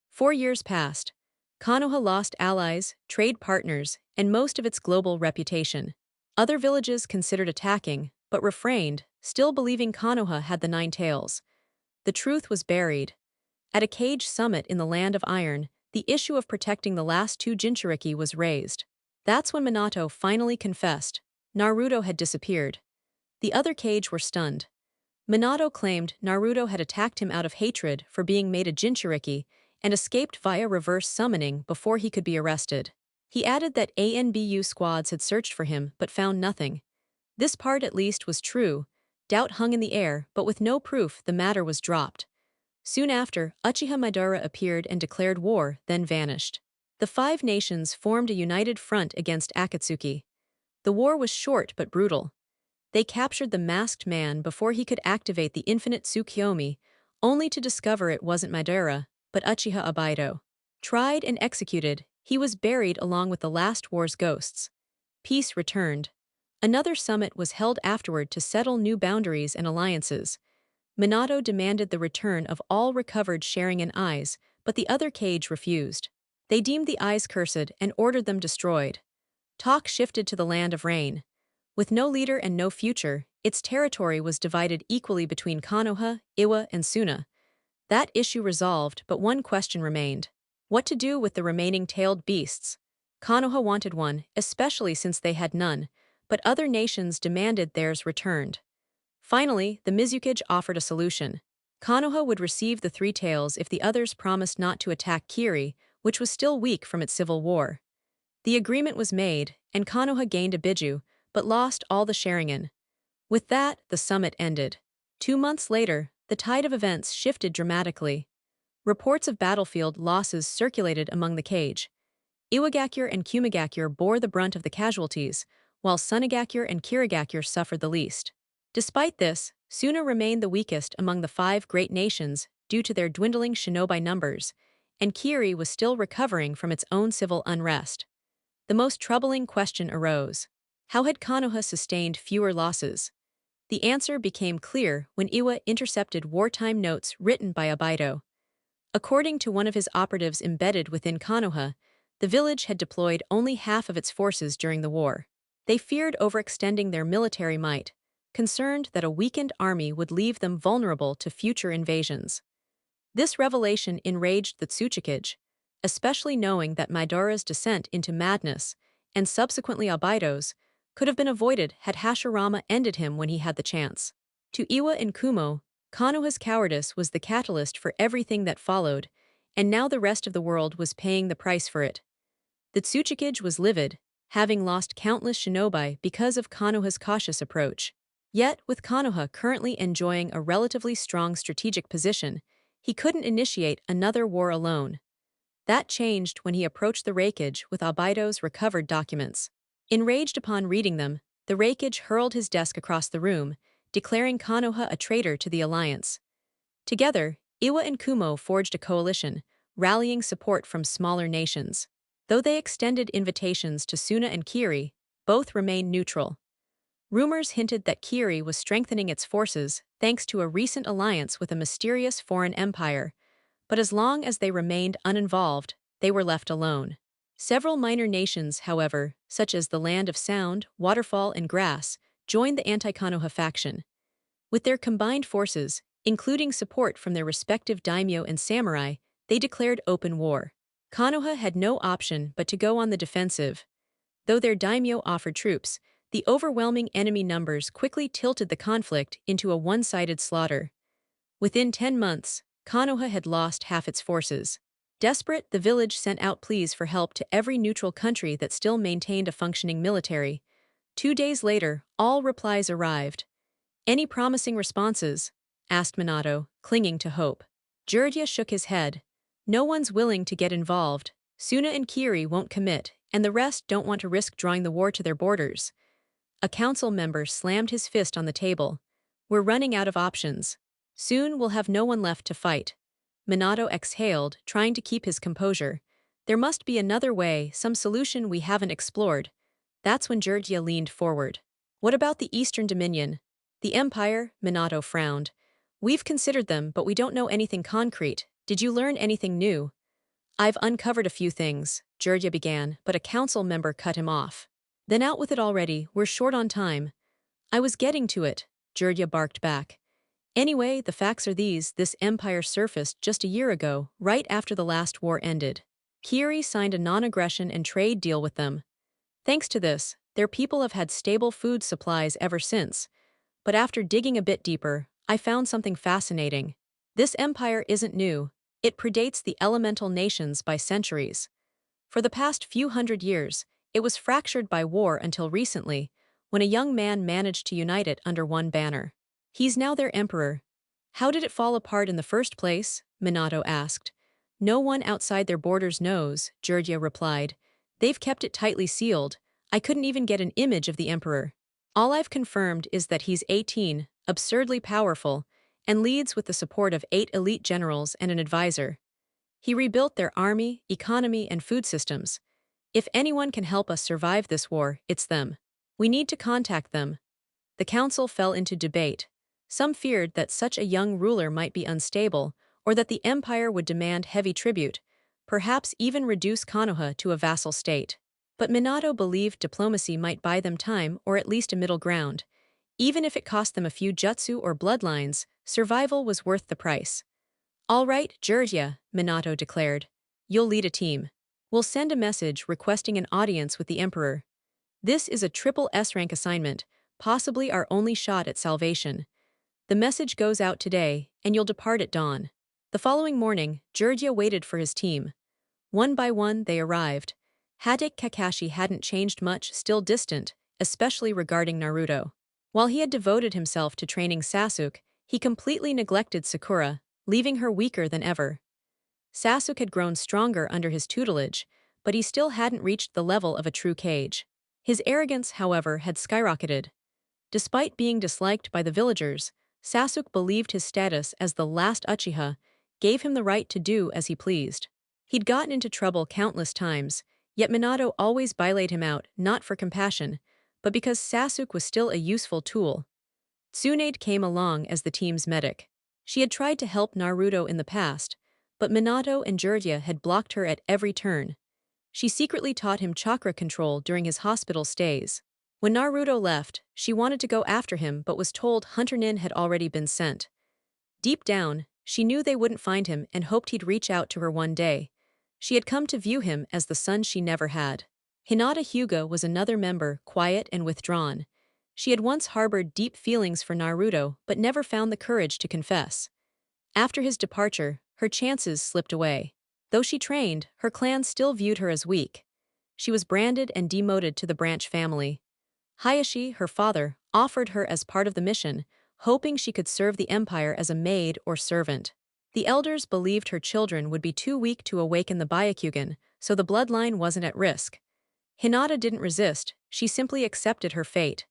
4 years passed. Konoha lost allies, trade partners, and most of its global reputation. Other villages considered attacking, but refrained, still believing Konoha had the Nine Tails. The truth was buried. At a Cage summit in the Land of Iron, the issue of protecting the last 2 Jinchuriki was raised. That's when Minato finally confessed: Naruto had disappeared. The other Cage were stunned. Minato claimed Naruto had attacked him out of hatred for being made a Jinchuriki and escaped via reverse summoning before he could be arrested. He added that ANBU squads had searched for him but found nothing. This part at least was true. Doubt hung in the air, but with no proof, the matter was dropped. Soon after, Uchiha Madara appeared and declared war, then vanished. The 5 nations formed a united front against Akatsuki. The war was short but brutal. They captured the masked man before he could activate the infinite Tsukiyomi, only to discover it wasn't Madara, but Uchiha Obaido. Tried and executed, he was buried along with the last war's ghosts. Peace returned. Another summit was held afterward to settle new boundaries and alliances. Minato demanded the return of all recovered Sharingan eyes, but the other Cage refused. They deemed the eyes cursed and ordered them destroyed. Talk shifted to the Land of Rain. With no leader and no future, its territory was divided equally between Konoha, Iwa, and Suna. That issue resolved, but one question remained: what to do with the remaining tailed beasts? Konoha wanted one, especially since they had none, but other nations demanded theirs returned. Finally, the Mizukage offered a solution. Konoha would receive the 3 tails if the others promised not to attack Kiri, which was still weak from its civil war. The agreement was made, and Konoha gained a Biju, but lost all the Sharingan. With that, the summit ended. 2 months later, the tide of events shifted dramatically. Reports of battlefield losses circulated among the Cage. Iwagakure and Kumigakure bore the brunt of the casualties, while Sunagakure and Kirigakure suffered the least. Despite this, Suna remained the weakest among the 5 great nations due to their dwindling shinobi numbers, and Kiri was still recovering from its own civil unrest. the most troubling question arose. How had Konoha sustained fewer losses? The answer became clear when Iwa intercepted wartime notes written by Abido. According to one of his operatives embedded within Konoha, the village had deployed only half of its forces during the war. They feared overextending their military might, concerned that a weakened army would leave them vulnerable to future invasions. This revelation enraged the Tsuchikage, especially knowing that Midoriya's descent into madness, and subsequently Abido's, could have been avoided had Hashirama ended him when he had the chance. To Iwa and Kumo, Konoha's cowardice was the catalyst for everything that followed, and now the rest of the world was paying the price for it. The Tsuchikage was livid, having lost countless shinobi because of Konoha's cautious approach. Yet, with Konoha currently enjoying a relatively strong strategic position, he couldn't initiate another war alone. That changed when he approached the Reikage with Abido's recovered documents. Enraged upon reading them, the Reikage hurled his desk across the room, declaring Konoha a traitor to the alliance. Together, Iwa and Kumo forged a coalition, rallying support from smaller nations. Though they extended invitations to Suna and Kiri, both remained neutral. Rumors hinted that Kiri was strengthening its forces thanks to a recent alliance with a mysterious foreign empire, but as long as they remained uninvolved, they were left alone. Several minor nations, however, such as the Land of Sound, Waterfall, and Grass, joined the anti-Konoha faction. With their combined forces, including support from their respective daimyo and samurai, they declared open war. Konoha had no option but to go on the defensive. Though their daimyo offered troops, the overwhelming enemy numbers quickly tilted the conflict into a one-sided slaughter. Within 10 months, Konoha had lost half its forces. Desperate, the village sent out pleas for help to every neutral country that still maintained a functioning military. 2 days later, all replies arrived. "Any promising responses?" asked Minato, clinging to hope. Jiraiya shook his head. "No one's willing to get involved. Suna and Kiri won't commit, and the rest don't want to risk drawing the war to their borders." A council member slammed his fist on the table. "We're running out of options. Soon we'll have no one left to fight." Minato exhaled, trying to keep his composure. "There must be another way, some solution we haven't explored." That's when Jiraiya leaned forward. "What about the Eastern Dominion?" "The Empire," Minato frowned. "We've considered them, but we don't know anything concrete. Did you learn anything new?" "I've uncovered a few things," Jiraiya began, but a council member cut him off. "Then out with it already, we're short on time." "I was getting to it," Jiraiya barked back. "Anyway, the facts are these: this empire surfaced just a year ago, right after the last war ended. Kiri signed a non-aggression and trade deal with them. Thanks to this, their people have had stable food supplies ever since. But after digging a bit deeper, I found something fascinating. This empire isn't new. It predates the elemental nations by centuries. For the past few hundred years, it was fractured by war until recently, when a young man managed to unite it under one banner. He's now their emperor." "How did it fall apart in the first place?" Minato asked. "No one outside their borders knows," Jiraiya replied. "They've kept it tightly sealed. I couldn't even get an image of the emperor. All I've confirmed is that he's 18, absurdly powerful, and leads with the support of 8 elite generals and an advisor. He rebuilt their army, economy, and food systems. If anyone can help us survive this war, it's them. We need to contact them." The council fell into debate. Some feared that such a young ruler might be unstable, or that the empire would demand heavy tribute, perhaps even reduce Konoha to a vassal state. But Minato believed diplomacy might buy them time or at least a middle ground. Even if it cost them a few jutsu or bloodlines, survival was worth the price. "All right, Jiraiya," Minato declared. "You'll lead a team. We'll send a message requesting an audience with the emperor. This is a triple S-rank assignment, possibly our only shot at salvation. The message goes out today, and you'll depart at dawn." The following morning, Jiraiya waited for his team. One by one, they arrived. Hadate Kakashi hadn't changed much, still distant, especially regarding Naruto. While he had devoted himself to training Sasuke, he completely neglected Sakura, leaving her weaker than ever. Sasuke had grown stronger under his tutelage, but he still hadn't reached the level of a true Kage. His arrogance, however, had skyrocketed. Despite being disliked by the villagers, Sasuke believed his status as the last Uchiha gave him the right to do as he pleased. He'd gotten into trouble countless times, Yet Minato always bailated him out, not for compassion, but because Sasuke was still a useful tool. Tsunade came along as the team's medic. She had tried to help Naruto in the past, but Minato and Jiraiya had blocked her at every turn. She secretly taught him chakra control during his hospital stays. When Naruto left, she wanted to go after him but was told Hunter Nin had already been sent. Deep down, she knew they wouldn't find him and hoped he'd reach out to her one day. She had come to view him as the son she never had. Hinata Hyuga was another member, quiet and withdrawn. She had once harbored deep feelings for Naruto but never found the courage to confess. After his departure, her chances slipped away. Though she trained, her clan still viewed her as weak. She was branded and demoted to the branch family. Hayashi, her father, offered her as part of the mission, hoping she could serve the empire as a maid or servant. The elders believed her children would be too weak to awaken the Byakugan, so the bloodline wasn't at risk. Hinata didn't resist, she simply accepted her fate.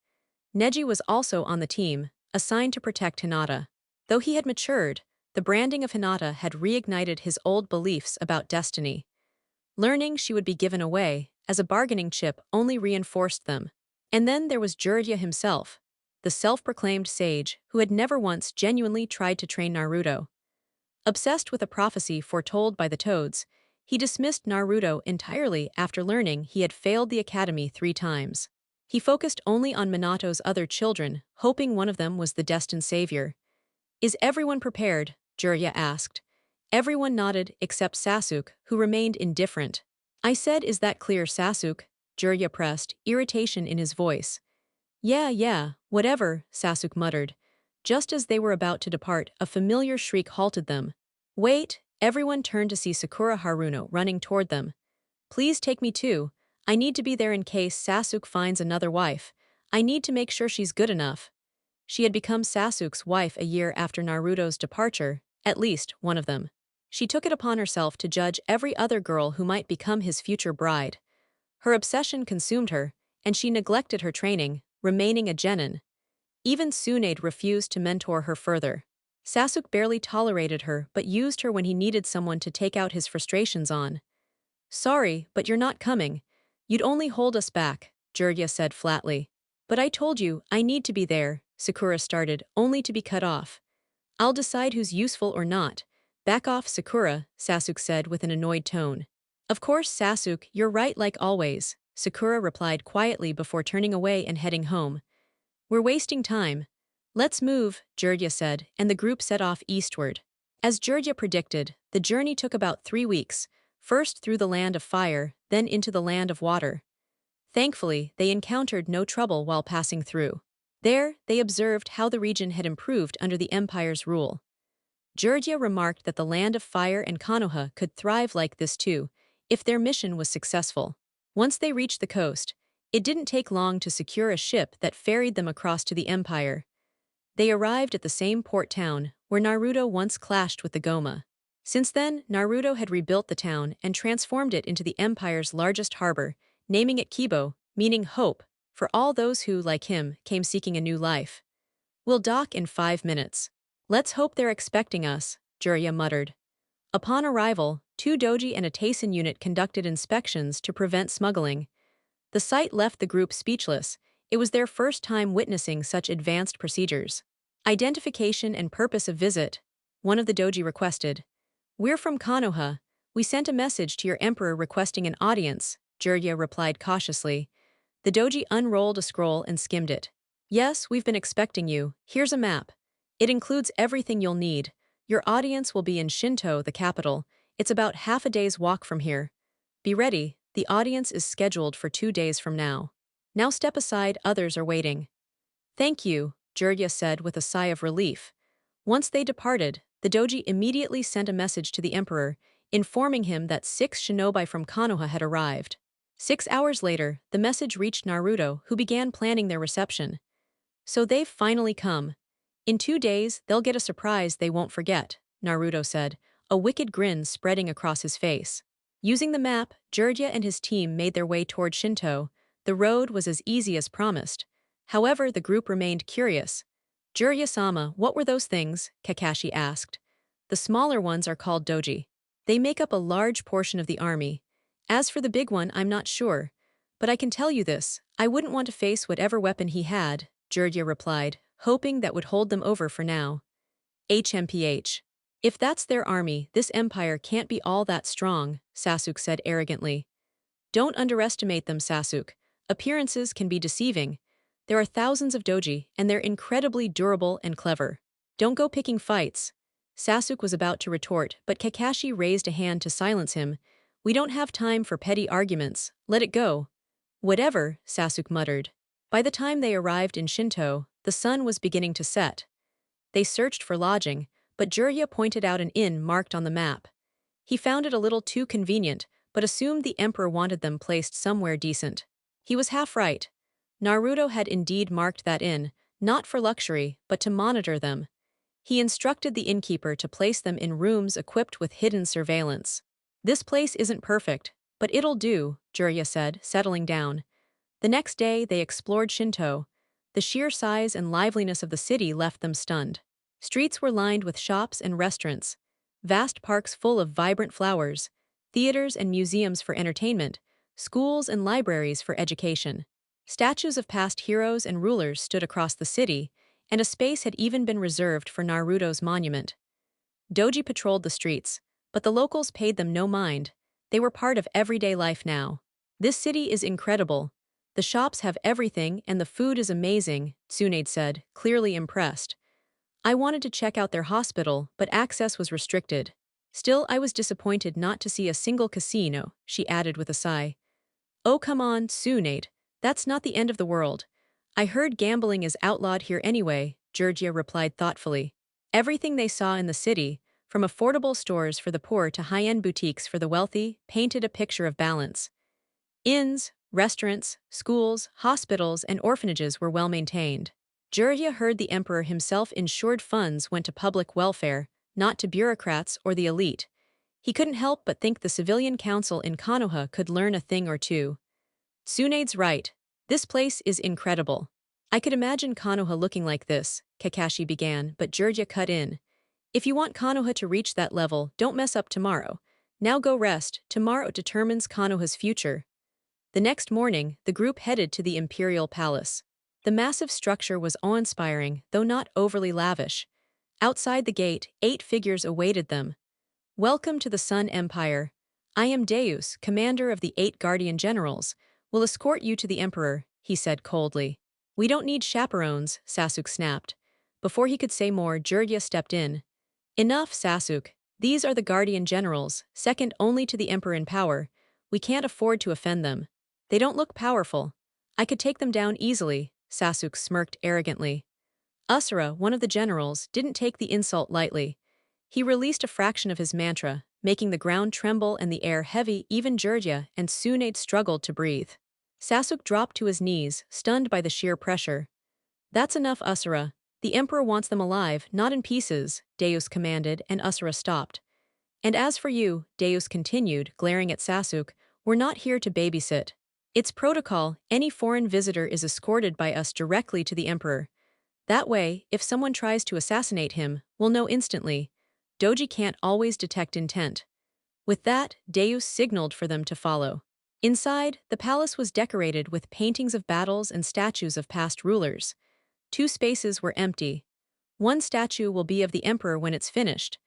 Neji was also on the team, assigned to protect Hinata. Though he had matured, the branding of Hinata had reignited his old beliefs about destiny. Learning she would be given away, as a bargaining chip, only reinforced them. And then there was Jiraiya himself, the self-proclaimed sage who had never once genuinely tried to train Naruto. Obsessed with a prophecy foretold by the Toads, he dismissed Naruto entirely after learning he had failed the academy 3 times. He focused only on Minato's other children, hoping one of them was the destined savior. "Is everyone prepared?" Jiraiya asked. Everyone nodded except Sasuke, who remained indifferent. "I said, is that clear, Sasuke?" Jiraiya pressed, irritation in his voice. Yeah, whatever," Sasuke muttered. Just as they were about to depart, a familiar shriek halted them. "Wait!" Everyone turned to see Sakura Haruno running toward them. "Please take me too. I need to be there in case Sasuke finds another wife. I need to make sure she's good enough." She had become Sasuke's wife a year after Naruto's departure, at least one of them. She took it upon herself to judge every other girl who might become his future bride. Her obsession consumed her, and she neglected her training, remaining a genin. Even Tsunade refused to mentor her further. Sasuke barely tolerated her but used her when he needed someone to take out his frustrations on. "Sorry, but you're not coming. You'd only hold us back," Jiraiya said flatly. "But I told you, I need to be there," Sakura started, only to be cut off. "I'll decide who's useful or not." "Back off, Sakura," Sasuke said with an annoyed tone. "Of course, Sasuke, you're right like always," Sakura replied quietly before turning away and heading home. "We're wasting time." "Let's move," Jiraiya said, and the group set off eastward. As Jiraiya predicted, the journey took about 3 weeks, first through the land of fire, then into the land of water. Thankfully, they encountered no trouble while passing through. There, they observed how the region had improved under the Empire's rule. Jiraiya remarked that the land of fire and Konoha could thrive like this too, if their mission was successful. Once they reached the coast, it didn't take long to secure a ship that ferried them across to the Empire. They arrived at the same port town where Naruto once clashed with the Goma. Since then, Naruto had rebuilt the town and transformed it into the Empire's largest harbor, naming it Kibo, meaning hope, for all those who, like him, came seeking a new life. "We'll dock in 5 minutes. Let's hope they're expecting us," Jiraiya muttered. Upon arrival, 2 doji and a Taisan unit conducted inspections to prevent smuggling. The sight left the group speechless. It was their first time witnessing such advanced procedures. "Identification and purpose of visit," one of the doji requested. "We're from Konoha. We sent a message to your emperor requesting an audience," Jiraiya replied cautiously. The doji unrolled a scroll and skimmed it. "Yes, we've been expecting you. Here's a map. It includes everything you'll need. Your audience will be in Shinto, the capital. It's about half a day's walk from here. Be ready, the audience is scheduled for 2 days from now. Now step aside, others are waiting." "Thank you," Jiraiya said with a sigh of relief. Once they departed, the doji immediately sent a message to the emperor, informing him that 6 shinobi from Konoha had arrived. 6 hours later, the message reached Naruto, who began planning their reception. "So they've finally come. In 2 days, they'll get a surprise they won't forget," Naruto said, a wicked grin spreading across his face. Using the map, Jiraiya and his team made their way toward Shinto. The road was as easy as promised. However, the group remained curious. "Jiraiya-sama, what were those things?" Kakashi asked. "The smaller ones are called doji. They make up a large portion of the army. As for the big one, I'm not sure. But I can tell you this, I wouldn't want to face whatever weapon he had, Jirya replied, hoping that would hold them over for now. HMPH. If that's their army, this empire can't be all that strong, Sasuke said arrogantly. Don't underestimate them, Sasuke. Appearances can be deceiving. There are thousands of doji, and they're incredibly durable and clever. Don't go picking fights. Sasuke was about to retort, but Kakashi raised a hand to silence him. We don't have time for petty arguments. Let it go. Whatever, Sasuke muttered. By the time they arrived in Shinto, the sun was beginning to set. They searched for lodging, but Jirya pointed out an inn marked on the map. He found it a little too convenient, but assumed the emperor wanted them placed somewhere decent. He was half right. Naruto had indeed marked that inn, not for luxury, but to monitor them. He instructed the innkeeper to place them in rooms equipped with hidden surveillance. This place isn't perfect, but it'll do, Jirya said, settling down. The next day they explored Shinto. The sheer size and liveliness of the city left them stunned. Streets were lined with shops and restaurants, vast parks full of vibrant flowers, theaters and museums for entertainment, schools and libraries for education. Statues of past heroes and rulers stood across the city, and a space had even been reserved for Naruto's monument. Doji patrolled the streets, but the locals paid them no mind. They were part of everyday life now. This city is incredible. The shops have everything and the food is amazing, Tsunade said, clearly impressed. I wanted to check out their hospital, but access was restricted. Still, I was disappointed not to see a single casino, she added with a sigh. Oh come on, Tsunade. That's not the end of the world. I heard gambling is outlawed here anyway, Jirya replied thoughtfully. Everything they saw in the city, from affordable stores for the poor to high-end boutiques for the wealthy, painted a picture of balance. Inns, restaurants, schools, hospitals, and orphanages were well maintained. Jirya heard the emperor himself ensured funds went to public welfare, not to bureaucrats or the elite. He couldn't help but think the civilian council in Konoha could learn a thing or two. Tsunade's right. This place is incredible. I could imagine Konoha looking like this, Kakashi began, but Jirya cut in. If you want Konoha to reach that level, don't mess up tomorrow. Now go rest, tomorrow determines Konoha's future. The next morning, the group headed to the Imperial Palace. The massive structure was awe-inspiring, though not overly lavish. Outside the gate, 8 figures awaited them. Welcome to the Sun Empire. I am Deus, commander of the 8 Guardian Generals. Will escort you to the Emperor, he said coldly. We don't need chaperones, Sasuke snapped. Before he could say more, Jirya stepped in. Enough, Sasuke. These are the Guardian Generals, second only to the Emperor in power. We can't afford to offend them. They don't look powerful. I could take them down easily, Sasuke smirked arrogantly. Asura, one of the generals, didn't take the insult lightly. He released a fraction of his mantra, making the ground tremble and the air heavy. Even Jirya and Tsunade struggled to breathe. Sasuke dropped to his knees, stunned by the sheer pressure. That's enough, Asura. The Emperor wants them alive, not in pieces, Deus commanded, and Asura stopped. And as for you, Deus continued, glaring at Sasuke, we're not here to babysit. It's protocol, any foreign visitor is escorted by us directly to the Emperor. That way, if someone tries to assassinate him, we'll know instantly. Doji can't always detect intent. With that, Deus signaled for them to follow. Inside, the palace was decorated with paintings of battles and statues of past rulers. 2 spaces were empty. One statue will be of the Emperor when it's finished.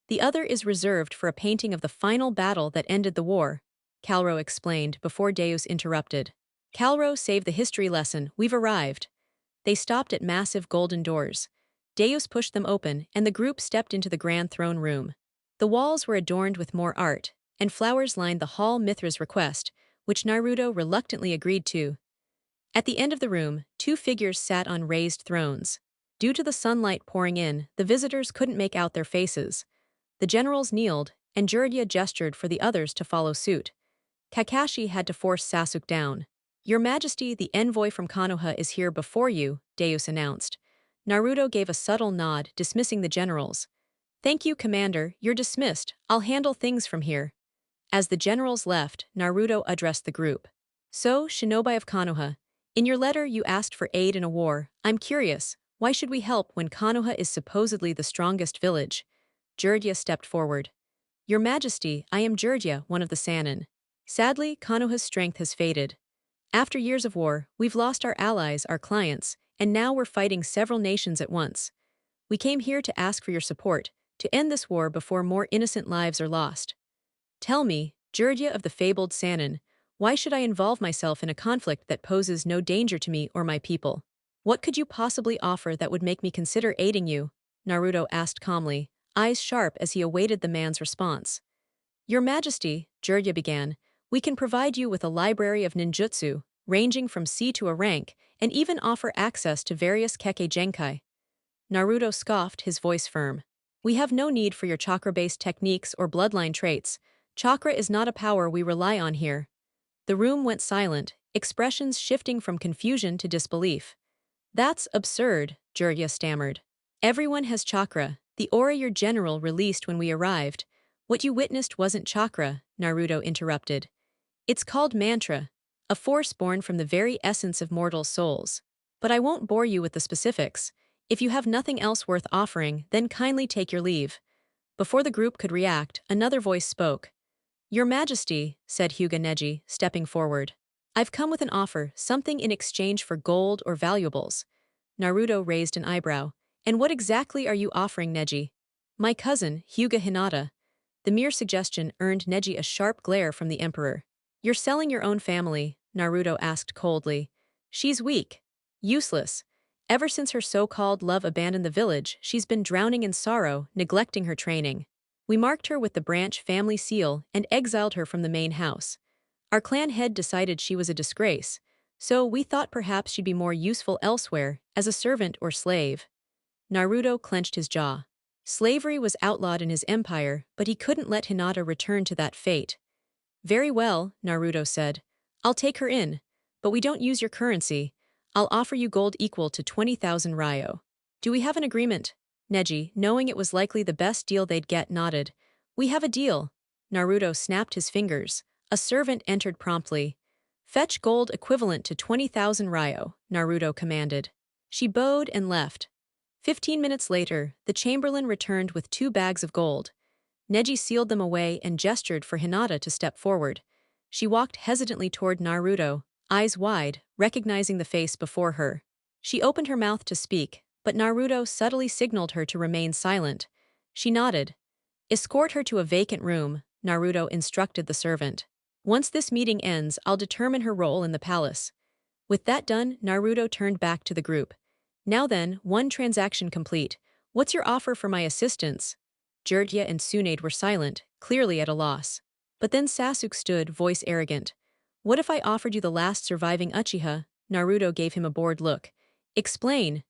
The other is reserved for a painting of the final battle that ended the war, Calro explained before Deus interrupted. Calro, save the history lesson, we've arrived. They stopped at massive golden doors. Deus pushed them open, and the group stepped into the grand throne room. The walls were adorned with more art, and flowers lined the hall. Mithra's request, which Naruto reluctantly agreed to. At the end of the room, 2 figures sat on raised thrones. Due to the sunlight pouring in, the visitors couldn't make out their faces. The generals kneeled, and Jirya gestured for the others to follow suit. Kakashi had to force Sasuke down. Your Majesty, the envoy from Konoha is here before you, Deus announced. Naruto gave a subtle nod, dismissing the generals. Thank you, Commander, you're dismissed. I'll handle things from here. As the generals left, Naruto addressed the group. So, Shinobi of Konoha, in your letter you asked for aid in a war. I'm curious, why should we help when Konoha is supposedly the strongest village? Jirya stepped forward. Your Majesty, I am Jirya, one of the Sannin. Sadly, Konoha's strength has faded. After years of war, we've lost our allies, our clients, and now we're fighting several nations at once. We came here to ask for your support, to end this war before more innocent lives are lost. Tell me, Jirdia of the fabled Sannin, why should I involve myself in a conflict that poses no danger to me or my people? What could you possibly offer that would make me consider aiding you? Naruto asked calmly, eyes sharp as he awaited the man's response. Your Majesty, Jirdia began, we can provide you with a library of ninjutsu, ranging from C to a rank, and even offer access to various Kekkei Genkai. Naruto scoffed, his voice firm. We have no need for your chakra-based techniques or bloodline traits. Chakra is not a power we rely on here. The room went silent, expressions shifting from confusion to disbelief. That's absurd, Jirya stammered. Everyone has chakra, the aura your general released when we arrived. What you witnessed wasn't chakra, Naruto interrupted. It's called mantra, a force born from the very essence of mortal souls. But I won't bore you with the specifics. If you have nothing else worth offering, then kindly take your leave. Before the group could react, another voice spoke. Your Majesty, said Hyuga Neji, stepping forward. I've come with an offer, something in exchange for gold or valuables. Naruto raised an eyebrow. And what exactly are you offering, Neji? My cousin, Hyuga Hinata. The mere suggestion earned Neji a sharp glare from the Emperor. You're selling your own family, Naruto asked coldly. She's weak. Useless. Ever since her so-called love abandoned the village, she's been drowning in sorrow, neglecting her training. We marked her with the branch family seal and exiled her from the main house. Our clan head decided she was a disgrace, so we thought perhaps she'd be more useful elsewhere, as a servant or slave. Naruto clenched his jaw. Slavery was outlawed in his empire, but he couldn't let Hinata return to that fate. Very well, Naruto said. I'll take her in, but we don't use your currency. I'll offer you gold equal to 20,000 ryo. Do we have an agreement? Neji, knowing it was likely the best deal they'd get, nodded. We have a deal. Naruto snapped his fingers. A servant entered promptly. Fetch gold equivalent to 20,000 ryo, Naruto commanded. She bowed and left. 15 minutes later, the chamberlain returned with 2 bags of gold. Neji sealed them away and gestured for Hinata to step forward. She walked hesitantly toward Naruto, eyes wide, recognizing the face before her. She opened her mouth to speak, but Naruto subtly signaled her to remain silent. She nodded. Escort her to a vacant room, Naruto instructed the servant. Once this meeting ends, I'll determine her role in the palace. With that done, Naruto turned back to the group. Now then, one transaction complete. What's your offer for my assistance? Jiraiya and Tsunade were silent, clearly at a loss. But then Sasuke stood, voice arrogant. What if I offered you the last surviving Uchiha? Naruto gave him a bored look. Explain.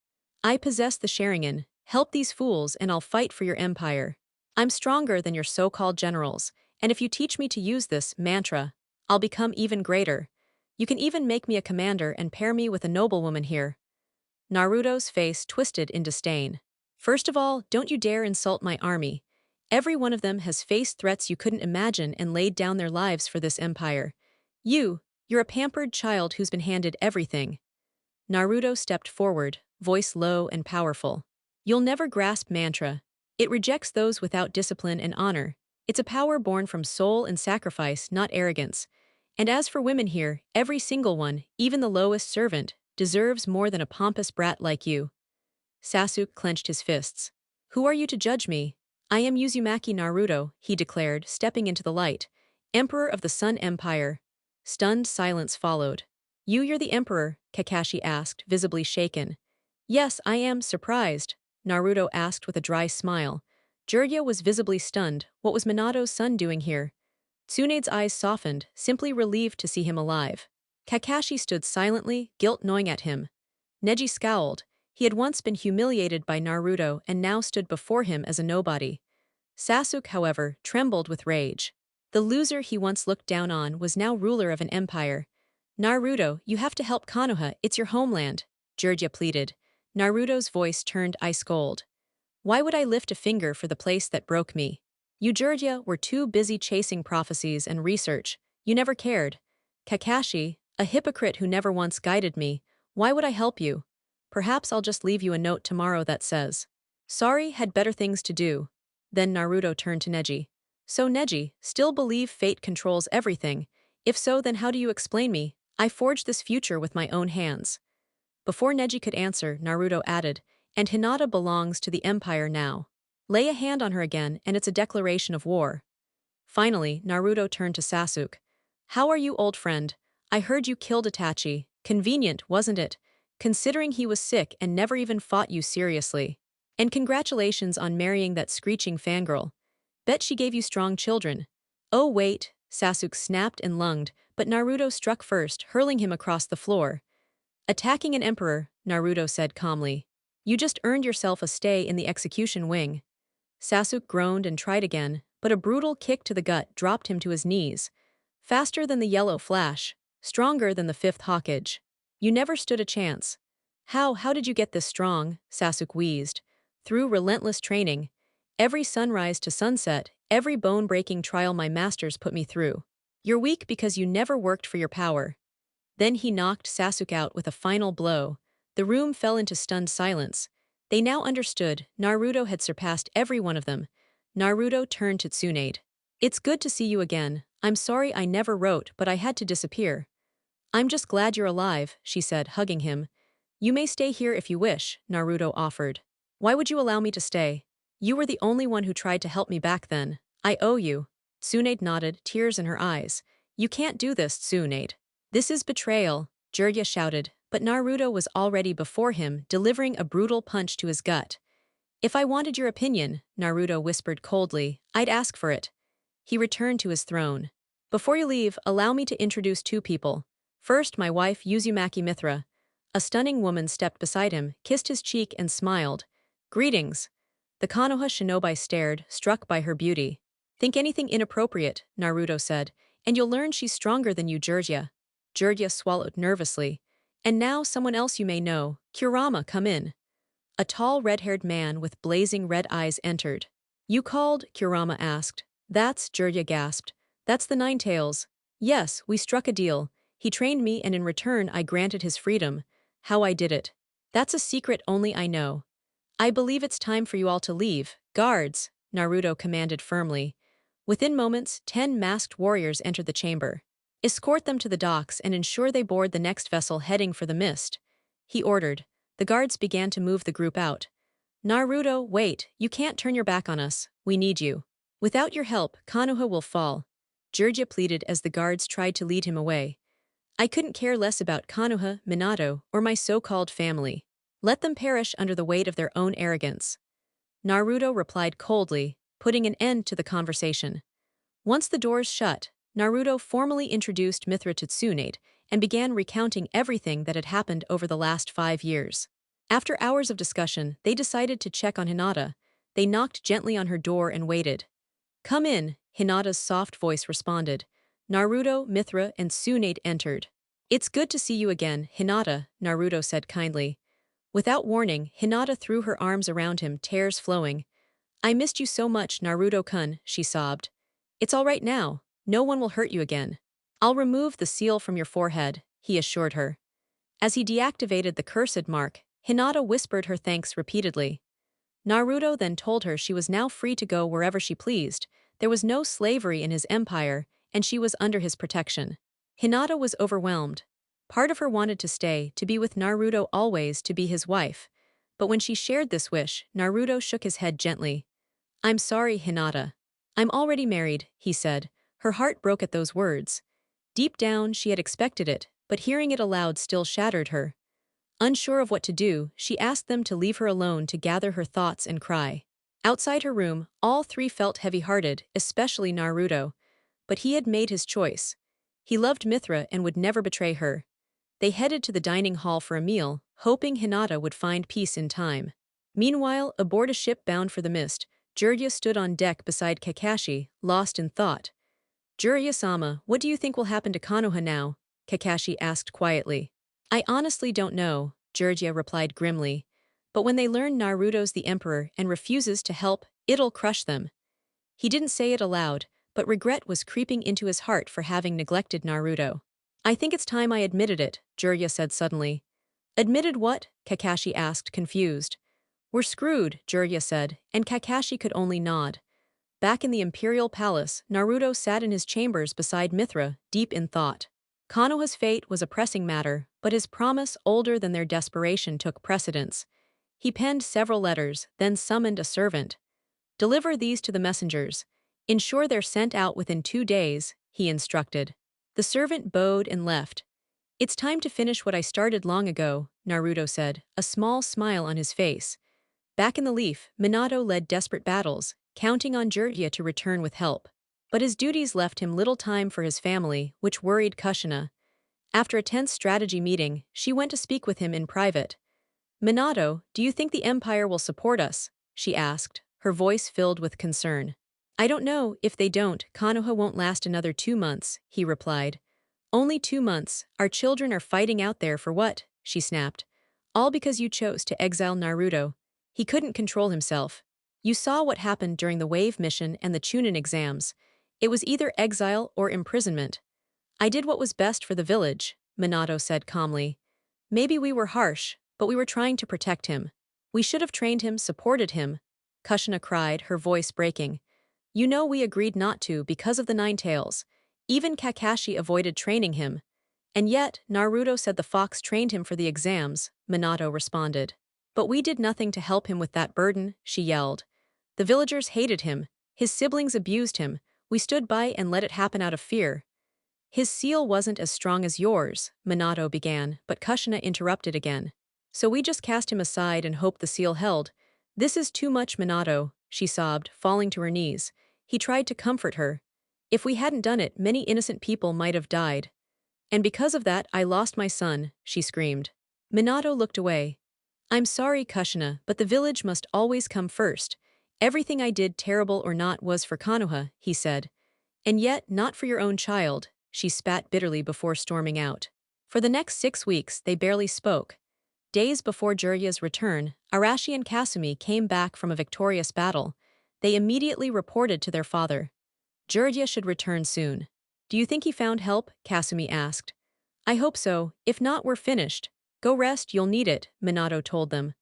I possess the Sharingan. Help these fools and I'll fight for your empire. I'm stronger than your so-called generals, and if you teach me to use this mantra, I'll become even greater. You can even make me a commander and pair me with a noblewoman here. Naruto's face twisted in disdain. First of all, don't you dare insult my army. Every one of them has faced threats you couldn't imagine and laid down their lives for this empire. You're a pampered child who's been handed everything. Naruto stepped forward, voice low and powerful. You'll never grasp mantra. It rejects those without discipline and honor. It's a power born from soul and sacrifice, not arrogance. And as for women here, every single one, even the lowest servant, deserves more than a pompous brat like you. Sasuke clenched his fists. Who are you to judge me? I am Uzumaki Naruto, he declared, stepping into the light. Emperor of the Sun Empire. Stunned silence followed. You're the Emperor? Kakashi asked, visibly shaken. Yes, I am, surprised, Naruto asked with a dry smile. Jiraiya was visibly stunned. What was Minato's son doing here? Tsunade's eyes softened, simply relieved to see him alive. Kakashi stood silently, guilt gnawing at him. Neji scowled. He had once been humiliated by Naruto and now stood before him as a nobody. Sasuke, however, trembled with rage. The loser he once looked down on was now ruler of an empire. Naruto, you have to help Konoha, it's your homeland, Jiraiya pleaded. Naruto's voice turned ice cold. Why would I lift a finger for the place that broke me? You Jiraiya were too busy chasing prophecies and research. You never cared. Kakashi, a hypocrite who never once guided me, why would I help you? Perhaps I'll just leave you a note tomorrow that says, sorry, had better things to do. Then Naruto turned to Neji. So Neji, still believe fate controls everything. If so, then how do you explain me? I forged this future with my own hands. Before Neji could answer, Naruto added, and Hinata belongs to the Empire now. Lay a hand on her again, and it's a declaration of war. Finally, Naruto turned to Sasuke. How are you, old friend? I heard you killed Itachi. Convenient, wasn't it? Considering he was sick and never even fought you seriously. And congratulations on marrying that screeching fangirl. Bet she gave you strong children. Oh wait, Sasuke snapped and lunged, but Naruto struck first, hurling him across the floor. Attacking an emperor, Naruto said calmly. You just earned yourself a stay in the execution wing. Sasuke groaned and tried again, but a brutal kick to the gut dropped him to his knees. Faster than the yellow flash, stronger than the fifth Hokage. You never stood a chance. How did you get this strong? Sasuke wheezed. Through relentless training. Every sunrise to sunset, every bone-breaking trial my masters put me through. You're weak because you never worked for your power. Then he knocked Sasuke out with a final blow. The room fell into stunned silence. They now understood Naruto had surpassed every one of them. Naruto turned to Tsunade. It's good to see you again. I'm sorry I never wrote, but I had to disappear. I'm just glad you're alive, she said, hugging him. You may stay here if you wish, Naruto offered. Why would you allow me to stay? You were the only one who tried to help me back then. I owe you. Tsunade nodded, tears in her eyes. You can't do this, Tsunade. This is betrayal, Jiraiya shouted, but Naruto was already before him, delivering a brutal punch to his gut. If I wanted your opinion, Naruto whispered coldly, I'd ask for it. He returned to his throne. Before you leave, allow me to introduce two people. First, my wife, Uzumaki Mithra. A stunning woman stepped beside him, kissed his cheek and smiled. Greetings. The Konoha shinobi stared, struck by her beauty. Think anything inappropriate, Naruto said, and you'll learn she's stronger than you, Jiraiya. Jiraiya swallowed nervously. And now someone else you may know. Kurama, come in. A tall red-haired man with blazing red eyes entered. You called? Kurama asked. That's, Jiraiya gasped. That's the Ninetales. Yes, we struck a deal. He trained me and in return I granted his freedom. How I did it. That's a secret only I know. I believe it's time for you all to leave. Guards, Naruto commanded firmly. Within moments, 10 masked warriors entered the chamber. Escort them to the docks and ensure they board the next vessel heading for the mist. He ordered. The guards began to move the group out. Naruto, wait, you can't turn your back on us. We need you. Without your help, Konoha will fall. Jiraiya pleaded as the guards tried to lead him away. I couldn't care less about Konoha, Minato, or my so-called family. Let them perish under the weight of their own arrogance. Naruto replied coldly, putting an end to the conversation. Once the doors shut, Naruto formally introduced Mithra to Tsunade and began recounting everything that had happened over the last 5 years. After hours of discussion, they decided to check on Hinata. They knocked gently on her door and waited. Come in, Hinata's soft voice responded. Naruto, Mithra, and Tsunade entered. It's good to see you again, Hinata, Naruto said kindly. Without warning, Hinata threw her arms around him, tears flowing. I missed you so much, Naruto-kun, she sobbed. It's all right now. No one will hurt you again. I'll remove the seal from your forehead, he assured her. As he deactivated the cursed mark, Hinata whispered her thanks repeatedly. Naruto then told her she was now free to go wherever she pleased. There was no slavery in his empire, and she was under his protection. Hinata was overwhelmed. Part of her wanted to stay, to be with Naruto always, to be his wife. But when she shared this wish, Naruto shook his head gently. I'm sorry, Hinata. I'm already married, he said. Her heart broke at those words. Deep down, she had expected it, but hearing it aloud still shattered her. Unsure of what to do, she asked them to leave her alone to gather her thoughts and cry. Outside her room, all three felt heavy-hearted, especially Naruto. But he had made his choice. He loved Mithra and would never betray her. They headed to the dining hall for a meal, hoping Hinata would find peace in time. Meanwhile, aboard a ship bound for the mist, Jiraiya stood on deck beside Kakashi, lost in thought. Jiraiya-sama, what do you think will happen to Konoha now? Kakashi asked quietly. I honestly don't know, Jiraiya replied grimly. But when they learn Naruto's the emperor and refuses to help, it'll crush them. He didn't say it aloud, but regret was creeping into his heart for having neglected Naruto. I think it's time I admitted it, Jiraiya said suddenly. Admitted what? Kakashi asked, confused. We're screwed, Jiraiya said, and Kakashi could only nod. Back in the Imperial Palace, Naruto sat in his chambers beside Mithra, deep in thought. Konoha's fate was a pressing matter, but his promise, older than their desperation, took precedence. He penned several letters, then summoned a servant. "Deliver these to the messengers. Ensure they're sent out within 2 days," he instructed. The servant bowed and left. "It's time to finish what I started long ago," Naruto said, a small smile on his face. Back in the Leaf, Minato led desperate battles, counting on Jiraiya to return with help. But his duties left him little time for his family, which worried Kushina. After a tense strategy meeting, she went to speak with him in private. "Minato, do you think the Empire will support us?" she asked, her voice filled with concern. "I don't know. If they don't, Konoha won't last another 2 months," he replied. "Only 2 months? Our children are fighting out there for what?" she snapped. "All because you chose to exile Naruto." He couldn't control himself. "You saw what happened during the Wave mission and the Chunin exams. It was either exile or imprisonment." "I did what was best for the village," Minato said calmly. "Maybe we were harsh, but we were trying to protect him. We should have trained him, supported him," Kushina cried, her voice breaking. "You know we agreed not to because of the Nine Tails. Even Kakashi avoided training him." "And yet, Naruto said the fox trained him for the exams," Minato responded. "But we did nothing to help him with that burden," she yelled. "The villagers hated him. His siblings abused him. We stood by and let it happen out of fear." "His seal wasn't as strong as yours," Minato began, but Kushina interrupted again. "So we just cast him aside and hoped the seal held." "This is too much, Minato," she sobbed, falling to her knees. He tried to comfort her. "If we hadn't done it, many innocent people might have died. And because of that, I lost my son," she screamed. Minato looked away. "I'm sorry, Kushina, but the village must always come first. Everything I did, terrible or not, was for Konoha," he said. "And yet, not for your own child," she spat bitterly before storming out. For the next 6 weeks, they barely spoke. Days before Jiraiya's return, Arashi and Kasumi came back from a victorious battle. They immediately reported to their father. "Jiraiya should return soon." "Do you think he found help?" Kasumi asked. "I hope so. If not, we're finished. Go rest, you'll need it," Minato told them.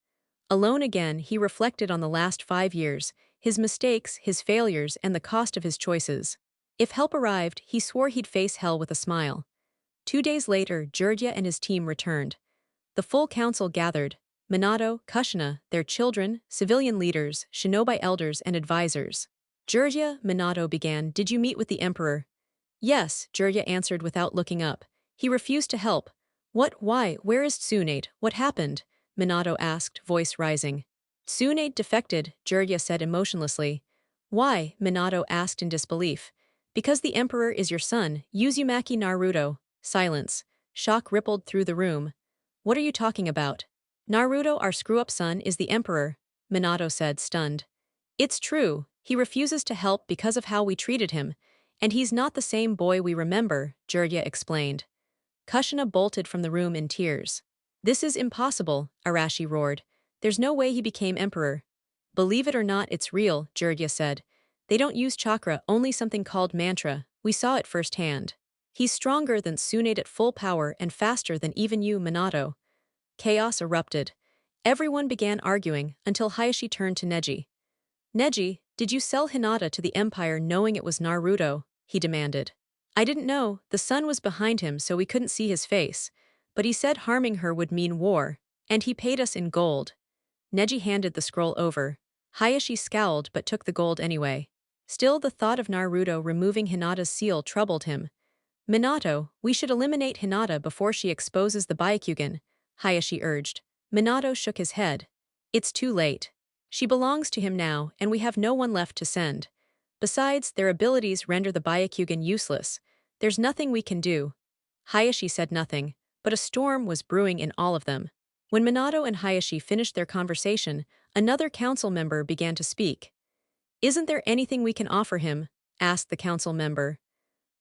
Alone again, he reflected on the last 5 years, his mistakes, his failures, and the cost of his choices. If help arrived, he swore he'd face hell with a smile. 2 days later, Jiraiya and his team returned. The full council gathered: Minato, Kushina, their children, civilian leaders, shinobi elders, and advisors. "Jiraiya," Minato began, "did you meet with the emperor?" "Yes," Jiraiya answered without looking up. "He refused to help." "What? Why? Where is Tsunade? What happened?" Minato asked, voice rising. "Tsunade defected," Jiraiya said emotionlessly. "Why?" Minato asked in disbelief. "Because the emperor is your son, Uzumaki Naruto." Silence. Shock rippled through the room. "What are you talking about?" "Naruto, our screw-up son, is the emperor," Minato said, stunned. "It's true. He refuses to help because of how we treated him. And he's not the same boy we remember," Jiraiya explained. Kushina bolted from the room in tears. "This is impossible," Arashi roared. "There's no way he became emperor." "Believe it or not, it's real," Jiraiya said. "They don't use chakra, only something called mantra. We saw it firsthand. He's stronger than Tsunade at full power and faster than even you, Minato." Chaos erupted. Everyone began arguing until Hayashi turned to Neji. "Neji, did you sell Hinata to the Empire knowing it was Naruto?" he demanded. "I didn't know. The sun was behind him so we couldn't see his face. But he said harming her would mean war, and he paid us in gold." Neji handed the scroll over. Hayashi scowled but took the gold anyway. Still, the thought of Naruto removing Hinata's seal troubled him. "Minato, we should eliminate Hinata before she exposes the Byakugan," Hayashi urged. Minato shook his head. "It's too late. She belongs to him now, and we have no one left to send. Besides, their abilities render the Byakugan useless. There's nothing we can do." Hayashi said nothing, but a storm was brewing in all of them. When Minato and Hayashi finished their conversation, another council member began to speak. "Isn't there anything we can offer him?" asked the council member.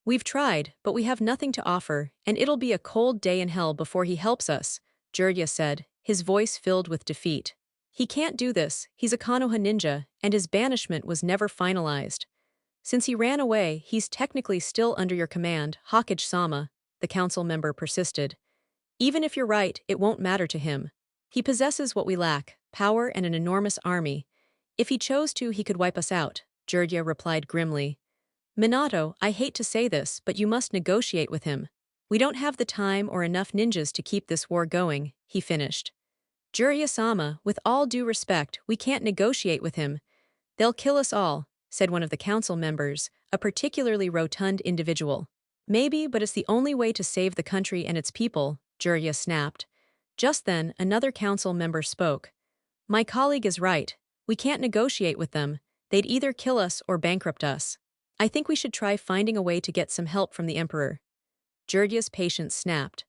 "We've tried, but we have nothing to offer, and it'll be a cold day in hell before he helps us," Jiraiya said, his voice filled with defeat. "He can't do this. He's a Konoha ninja, and his banishment was never finalized. Since he ran away, he's technically still under your command, Hokage-sama," the council member persisted. "Even if you're right, it won't matter to him. He possesses what we lack, power and an enormous army. If he chose to, he could wipe us out. Jiraiya replied grimly. Minato, I hate to say this, but you must negotiate with him. We don't have the time or enough ninjas to keep this war going, he finished. Jiraiya-sama, with all due respect, we can't negotiate with him. They'll kill us all, said one of the council members, a particularly rotund individual. Maybe, but it's the only way to save the country and its people, Jiraiya snapped. Just then, another council member spoke. My colleague is right. We can't negotiate with them. They'd either kill us or bankrupt us. I think we should try finding a way to get some help from the emperor. Jiraiya's patience snapped.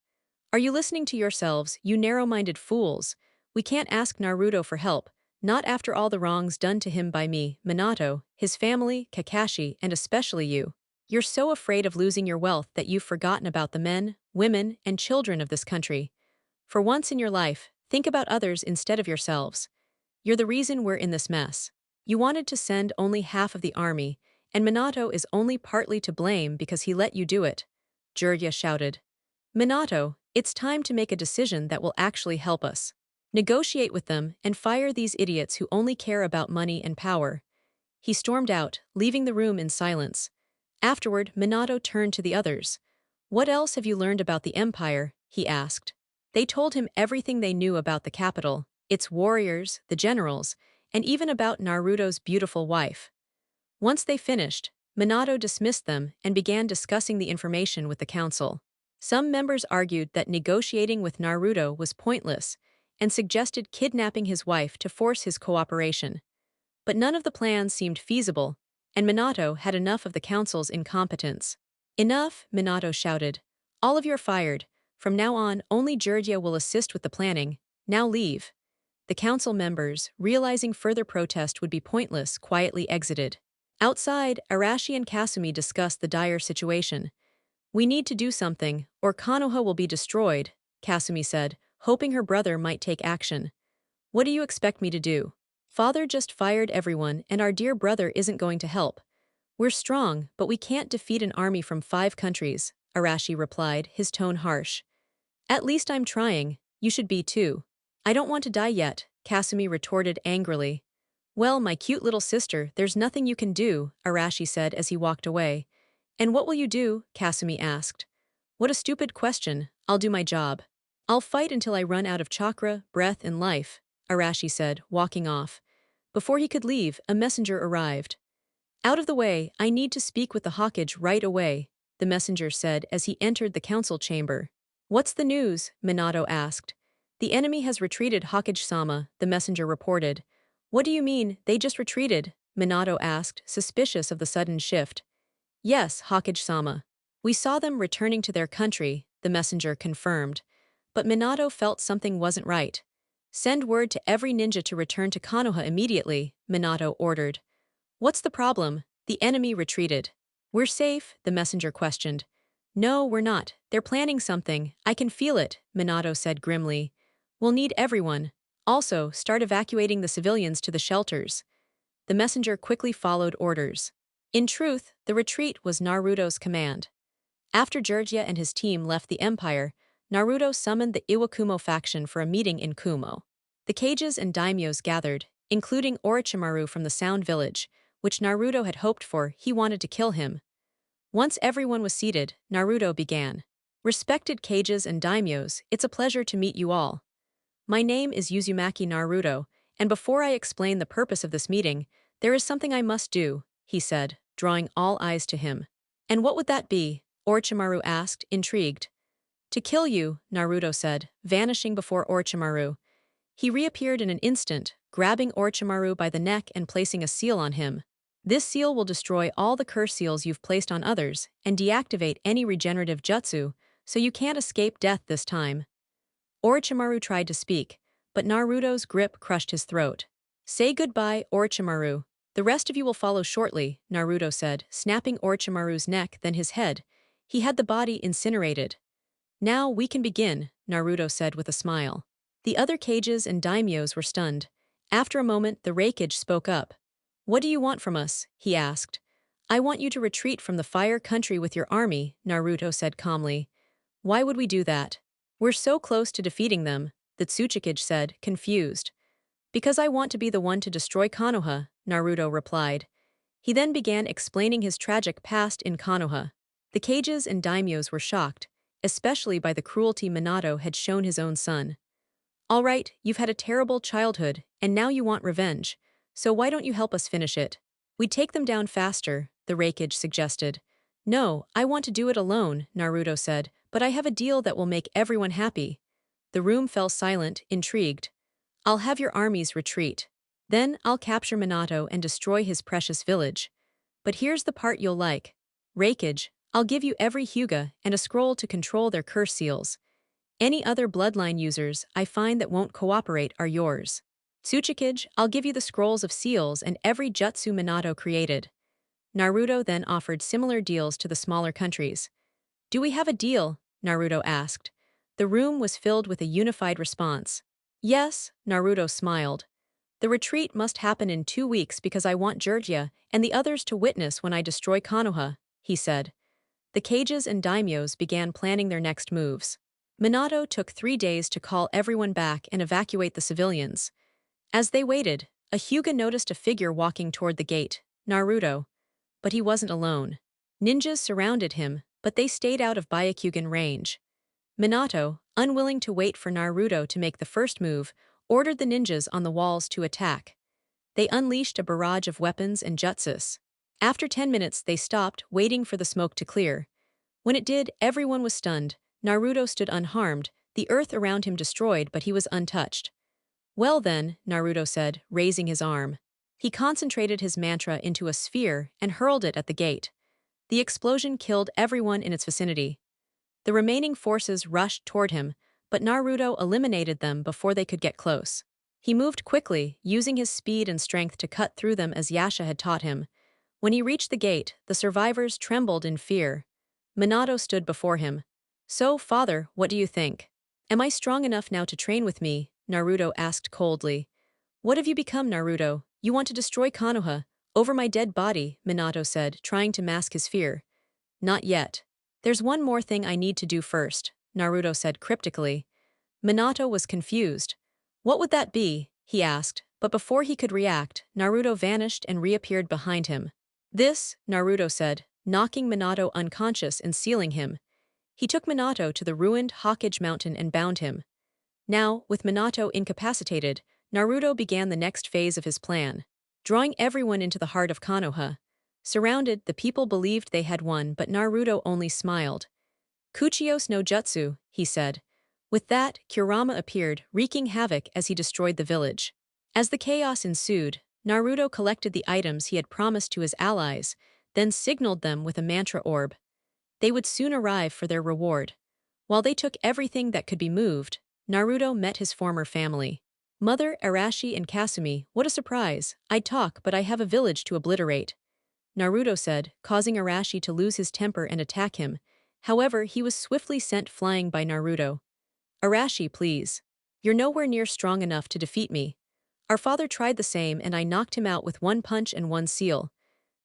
Are you listening to yourselves, you narrow-minded fools? We can't ask Naruto for help, not after all the wrongs done to him by me, Minato, his family, Kakashi, and especially you. You're so afraid of losing your wealth that you've forgotten about the men, women, and children of this country. For once in your life, think about others instead of yourselves. You're the reason we're in this mess. You wanted to send only half of the army, and Minato is only partly to blame because he let you do it. Jiraiya shouted. Minato, it's time to make a decision that will actually help us. Negotiate with them and fire these idiots who only care about money and power. He stormed out, leaving the room in silence. Afterward, Minato turned to the others. What else have you learned about the Empire? He asked. They told him everything they knew about the capital, its warriors, the generals, and even about Naruto's beautiful wife. Once they finished, Minato dismissed them and began discussing the information with the council. Some members argued that negotiating with Naruto was pointless and suggested kidnapping his wife to force his cooperation. But none of the plans seemed feasible, and Minato had enough of the council's incompetence. Enough, Minato shouted. All of you are fired. From now on, only Jiraiya will assist with the planning. Now leave. The council members, realizing further protest would be pointless, quietly exited. Outside, Arashi and Kasumi discussed the dire situation. We need to do something, or Konoha will be destroyed, Kasumi said, hoping her brother might take action. What do you expect me to do? Father just fired everyone and our dear brother isn't going to help. We're strong, but we can't defeat an army from 5 countries, Arashi replied, his tone harsh. At least I'm trying, you should be too. I don't want to die yet, Kasumi retorted angrily. Well, my cute little sister, there's nothing you can do, Arashi said as he walked away. And what will you do? Kasumi asked. What a stupid question, I'll do my job. I'll fight until I run out of chakra, breath, and life, Arashi said, walking off. Before he could leave, a messenger arrived. Out of the way, I need to speak with the Hokage right away, the messenger said as he entered the council chamber. What's the news? Minato asked. The enemy has retreated, Hokage-sama, the messenger reported. What do you mean, they just retreated? Minato asked, suspicious of the sudden shift. Yes, Hokage-sama. We saw them returning to their country, the messenger confirmed. But Minato felt something wasn't right. Send word to every ninja to return to Konoha immediately, Minato ordered. What's the problem? The enemy retreated. We're safe, the messenger questioned. No, we're not. They're planning something. I can feel it, Minato said grimly. We'll need everyone. Also, start evacuating the civilians to the shelters. The messenger quickly followed orders. In truth, the retreat was Naruto's command. After Jiraiya and his team left the Empire, Naruto summoned the Iwakumo faction for a meeting in Kumo. The Kages and daimyos gathered, including Orochimaru from the Sound Village, which Naruto had hoped for. He wanted to kill him. Once everyone was seated, Naruto began. Respected Kages and daimyos, it's a pleasure to meet you all. My name is Uzumaki Naruto, and before I explain the purpose of this meeting, there is something I must do, he said, drawing all eyes to him. And what would that be? Orochimaru asked, intrigued. To kill you, Naruto said, vanishing before Orochimaru. He reappeared in an instant, grabbing Orochimaru by the neck and placing a seal on him. This seal will destroy all the curse seals you've placed on others and deactivate any regenerative jutsu, so you can't escape death this time. Orochimaru tried to speak, but Naruto's grip crushed his throat. Say goodbye, Orochimaru. The rest of you will follow shortly, Naruto said, snapping Orochimaru's neck, then his head. He had the body incinerated. Now we can begin, Naruto said with a smile. The other Kages and daimyos were stunned. After a moment, the Raikage spoke up. What do you want from us? He asked. I want you to retreat from the Fire Country with your army, Naruto said calmly. Why would we do that? We're so close to defeating them, the Tsuchikage said, confused. Because I want to be the one to destroy Konoha, Naruto replied. He then began explaining his tragic past in Konoha. The cages and daimyos were shocked, especially by the cruelty Minato had shown his own son. All right, you've had a terrible childhood, and now you want revenge. So why don't you help us finish it? We'd take them down faster, the Raikage suggested. No, I want to do it alone, Naruto said, but I have a deal that will make everyone happy. The room fell silent, intrigued. I'll have your armies retreat. Then I'll capture Minato and destroy his precious village. But here's the part you'll like. Raikage, I'll give you every Hyuga and a scroll to control their curse seals. Any other bloodline users I find that won't cooperate are yours. Tsuchikage, I'll give you the scrolls of seals and every jutsu Minato created. Naruto then offered similar deals to the smaller countries. Do we have a deal? Naruto asked. The room was filled with a unified response. Yes, Naruto smiled. The retreat must happen in 2 weeks because I want Jiraiya and the others to witness when I destroy Konoha, he said. The cages and daimyos began planning their next moves. Minato took 3 days to call everyone back and evacuate the civilians. As they waited, a Hyuga noticed a figure walking toward the gate, Naruto. But he wasn't alone. Ninjas surrounded him, but they stayed out of Byakugan range. Minato, unwilling to wait for Naruto to make the first move, ordered the ninjas on the walls to attack. They unleashed a barrage of weapons and jutsus. After 10 minutes they stopped, waiting for the smoke to clear. When it did, everyone was stunned. Naruto stood unharmed, the earth around him destroyed, but he was untouched. Well then, Naruto said, raising his arm. He concentrated his mantra into a sphere and hurled it at the gate. The explosion killed everyone in its vicinity. The remaining forces rushed toward him, but Naruto eliminated them before they could get close. He moved quickly, using his speed and strength to cut through them as Yasha had taught him. When he reached the gate, the survivors trembled in fear. Minato stood before him. So, father, what do you think? Am I strong enough now to train with me? Naruto asked coldly. What have you become, Naruto? You want to destroy Konoha? Over my dead body, Minato said, trying to mask his fear. Not yet. There's one more thing I need to do first, Naruto said cryptically. Minato was confused. What would that be? He asked, but before he could react, Naruto vanished and reappeared behind him. This, Naruto said, knocking Minato unconscious and sealing him. He took Minato to the ruined Hawkage Mountain and bound him. Now, with Minato incapacitated, Naruto began the next phase of his plan, drawing everyone into the heart of Konoha. Surrounded, the people believed they had won, but Naruto only smiled. Kuchios no Jutsu, he said. With that, Kurama appeared, wreaking havoc as he destroyed the village. As the chaos ensued, Naruto collected the items he had promised to his allies, then signaled them with a mantra orb. They would soon arrive for their reward. While they took everything that could be moved, Naruto met his former family. Mother, Arashi and Kasumi, what a surprise. I'd talk, but I have a village to obliterate. Naruto said, causing Arashi to lose his temper and attack him. However, he was swiftly sent flying by Naruto. Arashi, please. You're nowhere near strong enough to defeat me. Our father tried the same and I knocked him out with 1 punch and 1 seal.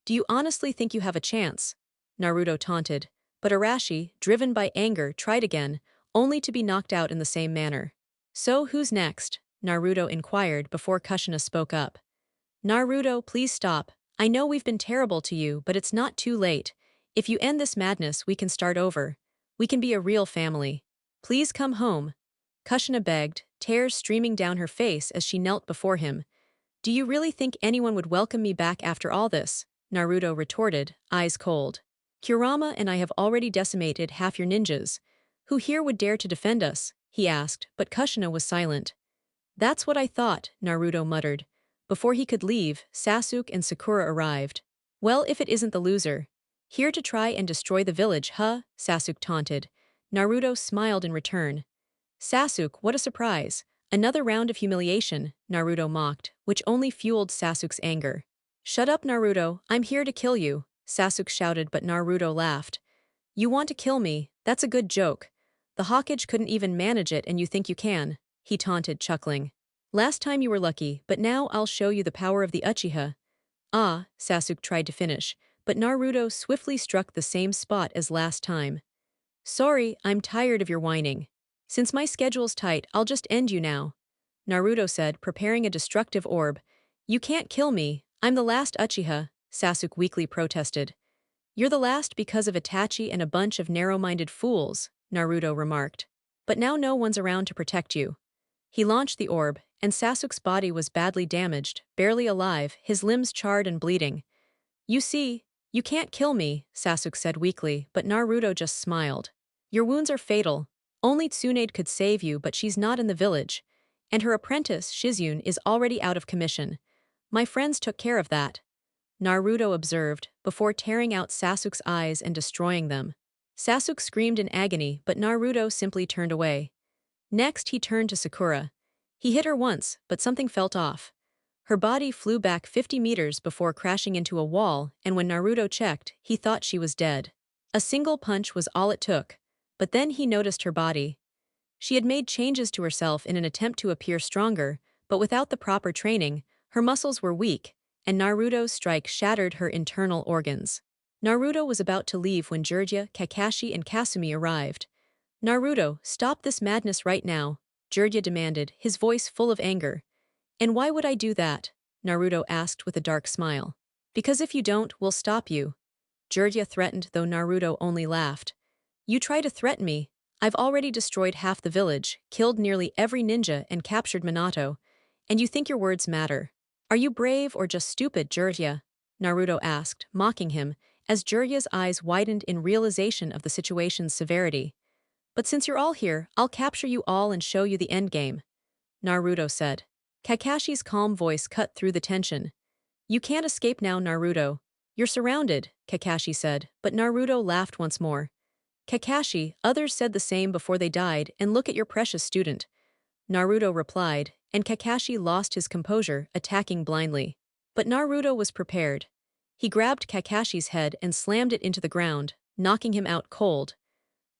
Do you honestly think you have a chance? Naruto taunted. But Arashi, driven by anger, tried again, only to be knocked out in the same manner. So who's next? Naruto inquired before Kushina spoke up. Naruto, please stop. I know we've been terrible to you, but it's not too late. If you end this madness, we can start over. We can be a real family. Please come home. Kushina begged, tears streaming down her face as she knelt before him. Do you really think anyone would welcome me back after all this? Naruto retorted, eyes cold. Kurama and I have already decimated half your ninjas. Who here would dare to defend us? He asked, but Kushina was silent. That's what I thought, Naruto muttered. Before he could leave, Sasuke and Sakura arrived. Well, if it isn't the loser. Here to try and destroy the village, huh? Sasuke taunted. Naruto smiled in return. Sasuke, what a surprise. Another round of humiliation, Naruto mocked, which only fueled Sasuke's anger. Shut up, Naruto, I'm here to kill you, Sasuke shouted, but Naruto laughed. You want to kill me? That's a good joke. The Hawkage couldn't even manage it and you think you can, he taunted, chuckling. Last time you were lucky, but now I'll show you the power of the Uchiha. Ah, Sasuke tried to finish, but Naruto swiftly struck the same spot as last time. Sorry, I'm tired of your whining. Since my schedule's tight, I'll just end you now. Naruto said, preparing a destructive orb. You can't kill me, I'm the last Uchiha, Sasuke weakly protested. You're the last because of Itachi and a bunch of narrow-minded fools, Naruto remarked. But now no one's around to protect you. He launched the orb, and Sasuke's body was badly damaged, barely alive, his limbs charred and bleeding. You see, you can't kill me, Sasuke said weakly, but Naruto just smiled. Your wounds are fatal. Only Tsunade could save you, but she's not in the village. And her apprentice, Shizune, is already out of commission. My friends took care of that, Naruto observed, before tearing out Sasuke's eyes and destroying them. Sasuke screamed in agony, but Naruto simply turned away. Next, he turned to Sakura. He hit her once, but something felt off. Her body flew back 50 meters before crashing into a wall, and when Naruto checked, he thought she was dead. A single punch was all it took, but then he noticed her body. She had made changes to herself in an attempt to appear stronger, but without the proper training, her muscles were weak, and Naruto's strike shattered her internal organs. Naruto was about to leave when Jiraiya, Kakashi, and Kasumi arrived. Naruto, stop this madness right now, Jiraiya demanded, his voice full of anger. And why would I do that? Naruto asked with a dark smile. Because if you don't, we'll stop you. Jiraiya threatened, though Naruto only laughed. You try to threaten me. I've already destroyed half the village, killed nearly every ninja, and captured Minato. And you think your words matter? Are you brave or just stupid, Jiraiya? Naruto asked, mocking him, as Jiraiya's eyes widened in realization of the situation's severity. But since you're all here, I'll capture you all and show you the endgame, Naruto said. Kakashi's calm voice cut through the tension. You can't escape now, Naruto. You're surrounded, Kakashi said, but Naruto laughed once more. Kakashi, others said the same before they died, and look at your precious student, Naruto replied, and Kakashi lost his composure, attacking blindly. But Naruto was prepared. He grabbed Kakashi's head and slammed it into the ground, knocking him out cold.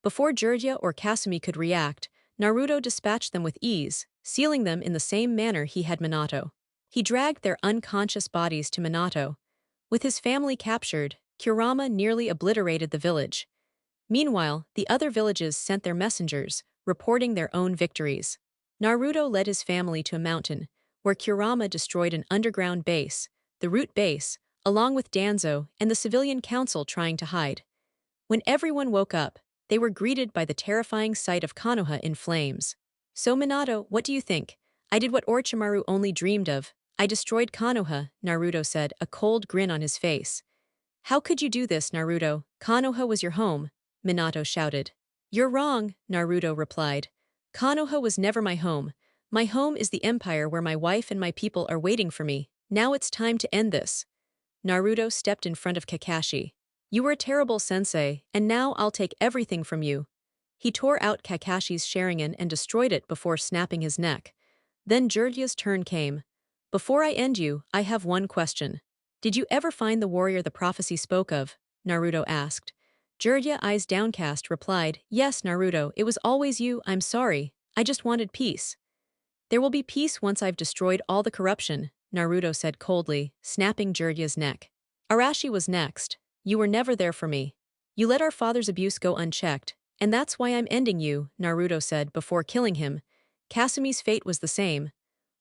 Before Jiraiya or Kasumi could react, Naruto dispatched them with ease, sealing them in the same manner he had Minato. He dragged their unconscious bodies to Minato. With his family captured, Kurama nearly obliterated the village. Meanwhile, the other villages sent their messengers, reporting their own victories. Naruto led his family to a mountain, where Kurama destroyed an underground base, the root base, along with Danzo and the civilian council trying to hide. When everyone woke up, they were greeted by the terrifying sight of Konoha in flames. So Minato, what do you think? I did what Orochimaru only dreamed of. I destroyed Konoha, Naruto said, a cold grin on his face. How could you do this, Naruto? Konoha was your home, Minato shouted. You're wrong, Naruto replied. Konoha was never my home. My home is the empire where my wife and my people are waiting for me. Now it's time to end this. Naruto stepped in front of Kakashi. You were a terrible sensei, and now I'll take everything from you. He tore out Kakashi's Sharingan and destroyed it before snapping his neck. Then Jiraiya's turn came. Before I end you, I have one question. Did you ever find the warrior the prophecy spoke of? Naruto asked. Jiraiya, eyes downcast, replied, Yes, Naruto, it was always you, I'm sorry. I just wanted peace. There will be peace once I've destroyed all the corruption, Naruto said coldly, snapping Jiraiya's neck. Arashi was next. You were never there for me. You let our father's abuse go unchecked, and that's why I'm ending you, Naruto said before killing him. Kasumi's fate was the same.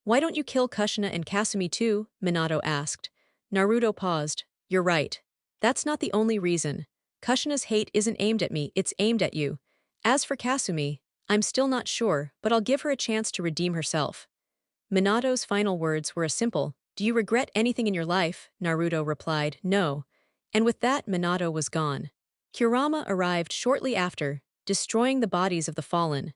Why don't you kill Kushina and Kasumi too? Minato asked. Naruto paused. You're right. That's not the only reason. Kushina's hate isn't aimed at me, it's aimed at you. As for Kasumi, I'm still not sure, but I'll give her a chance to redeem herself. Minato's final words were a simple, Do you regret anything in your life? Naruto replied, No. And with that, Minato was gone. Kurama arrived shortly after, destroying the bodies of the fallen.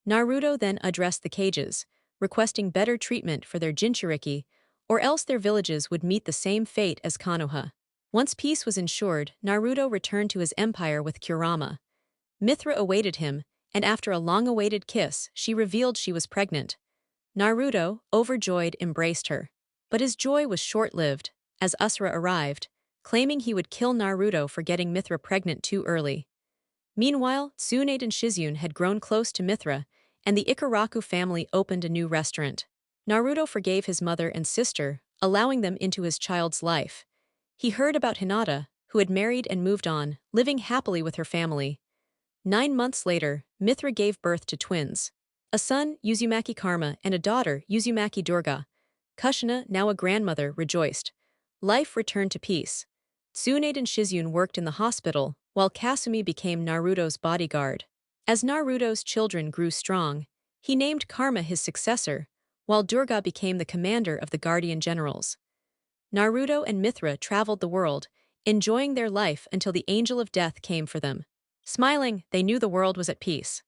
Naruto then addressed the cages, requesting better treatment for their Jinchuriki, or else their villages would meet the same fate as Konoha. Once peace was ensured, Naruto returned to his empire with Kurama. Mithra awaited him, and after a long-awaited kiss, she revealed she was pregnant. Naruto, overjoyed, embraced her. But his joy was short-lived, as Asura arrived, claiming he would kill Naruto for getting Mithra pregnant too early. Meanwhile, Tsunade and Shizune had grown close to Mithra, and the Ikaraku family opened a new restaurant. Naruto forgave his mother and sister, allowing them into his child's life. He heard about Hinata, who had married and moved on, living happily with her family. 9 months later, Mithra gave birth to twins. A son, Uzumaki Karma, and a daughter, Uzumaki Durga. Kushina, now a grandmother, rejoiced. Life returned to peace. Tsunade and Shizune worked in the hospital, while Kasumi became Naruto's bodyguard. As Naruto's children grew strong, he named Karma his successor, while Durga became the commander of the Guardian Generals. Naruto and Mithra traveled the world, enjoying their life until the Angel of Death came for them. Smiling, they knew the world was at peace.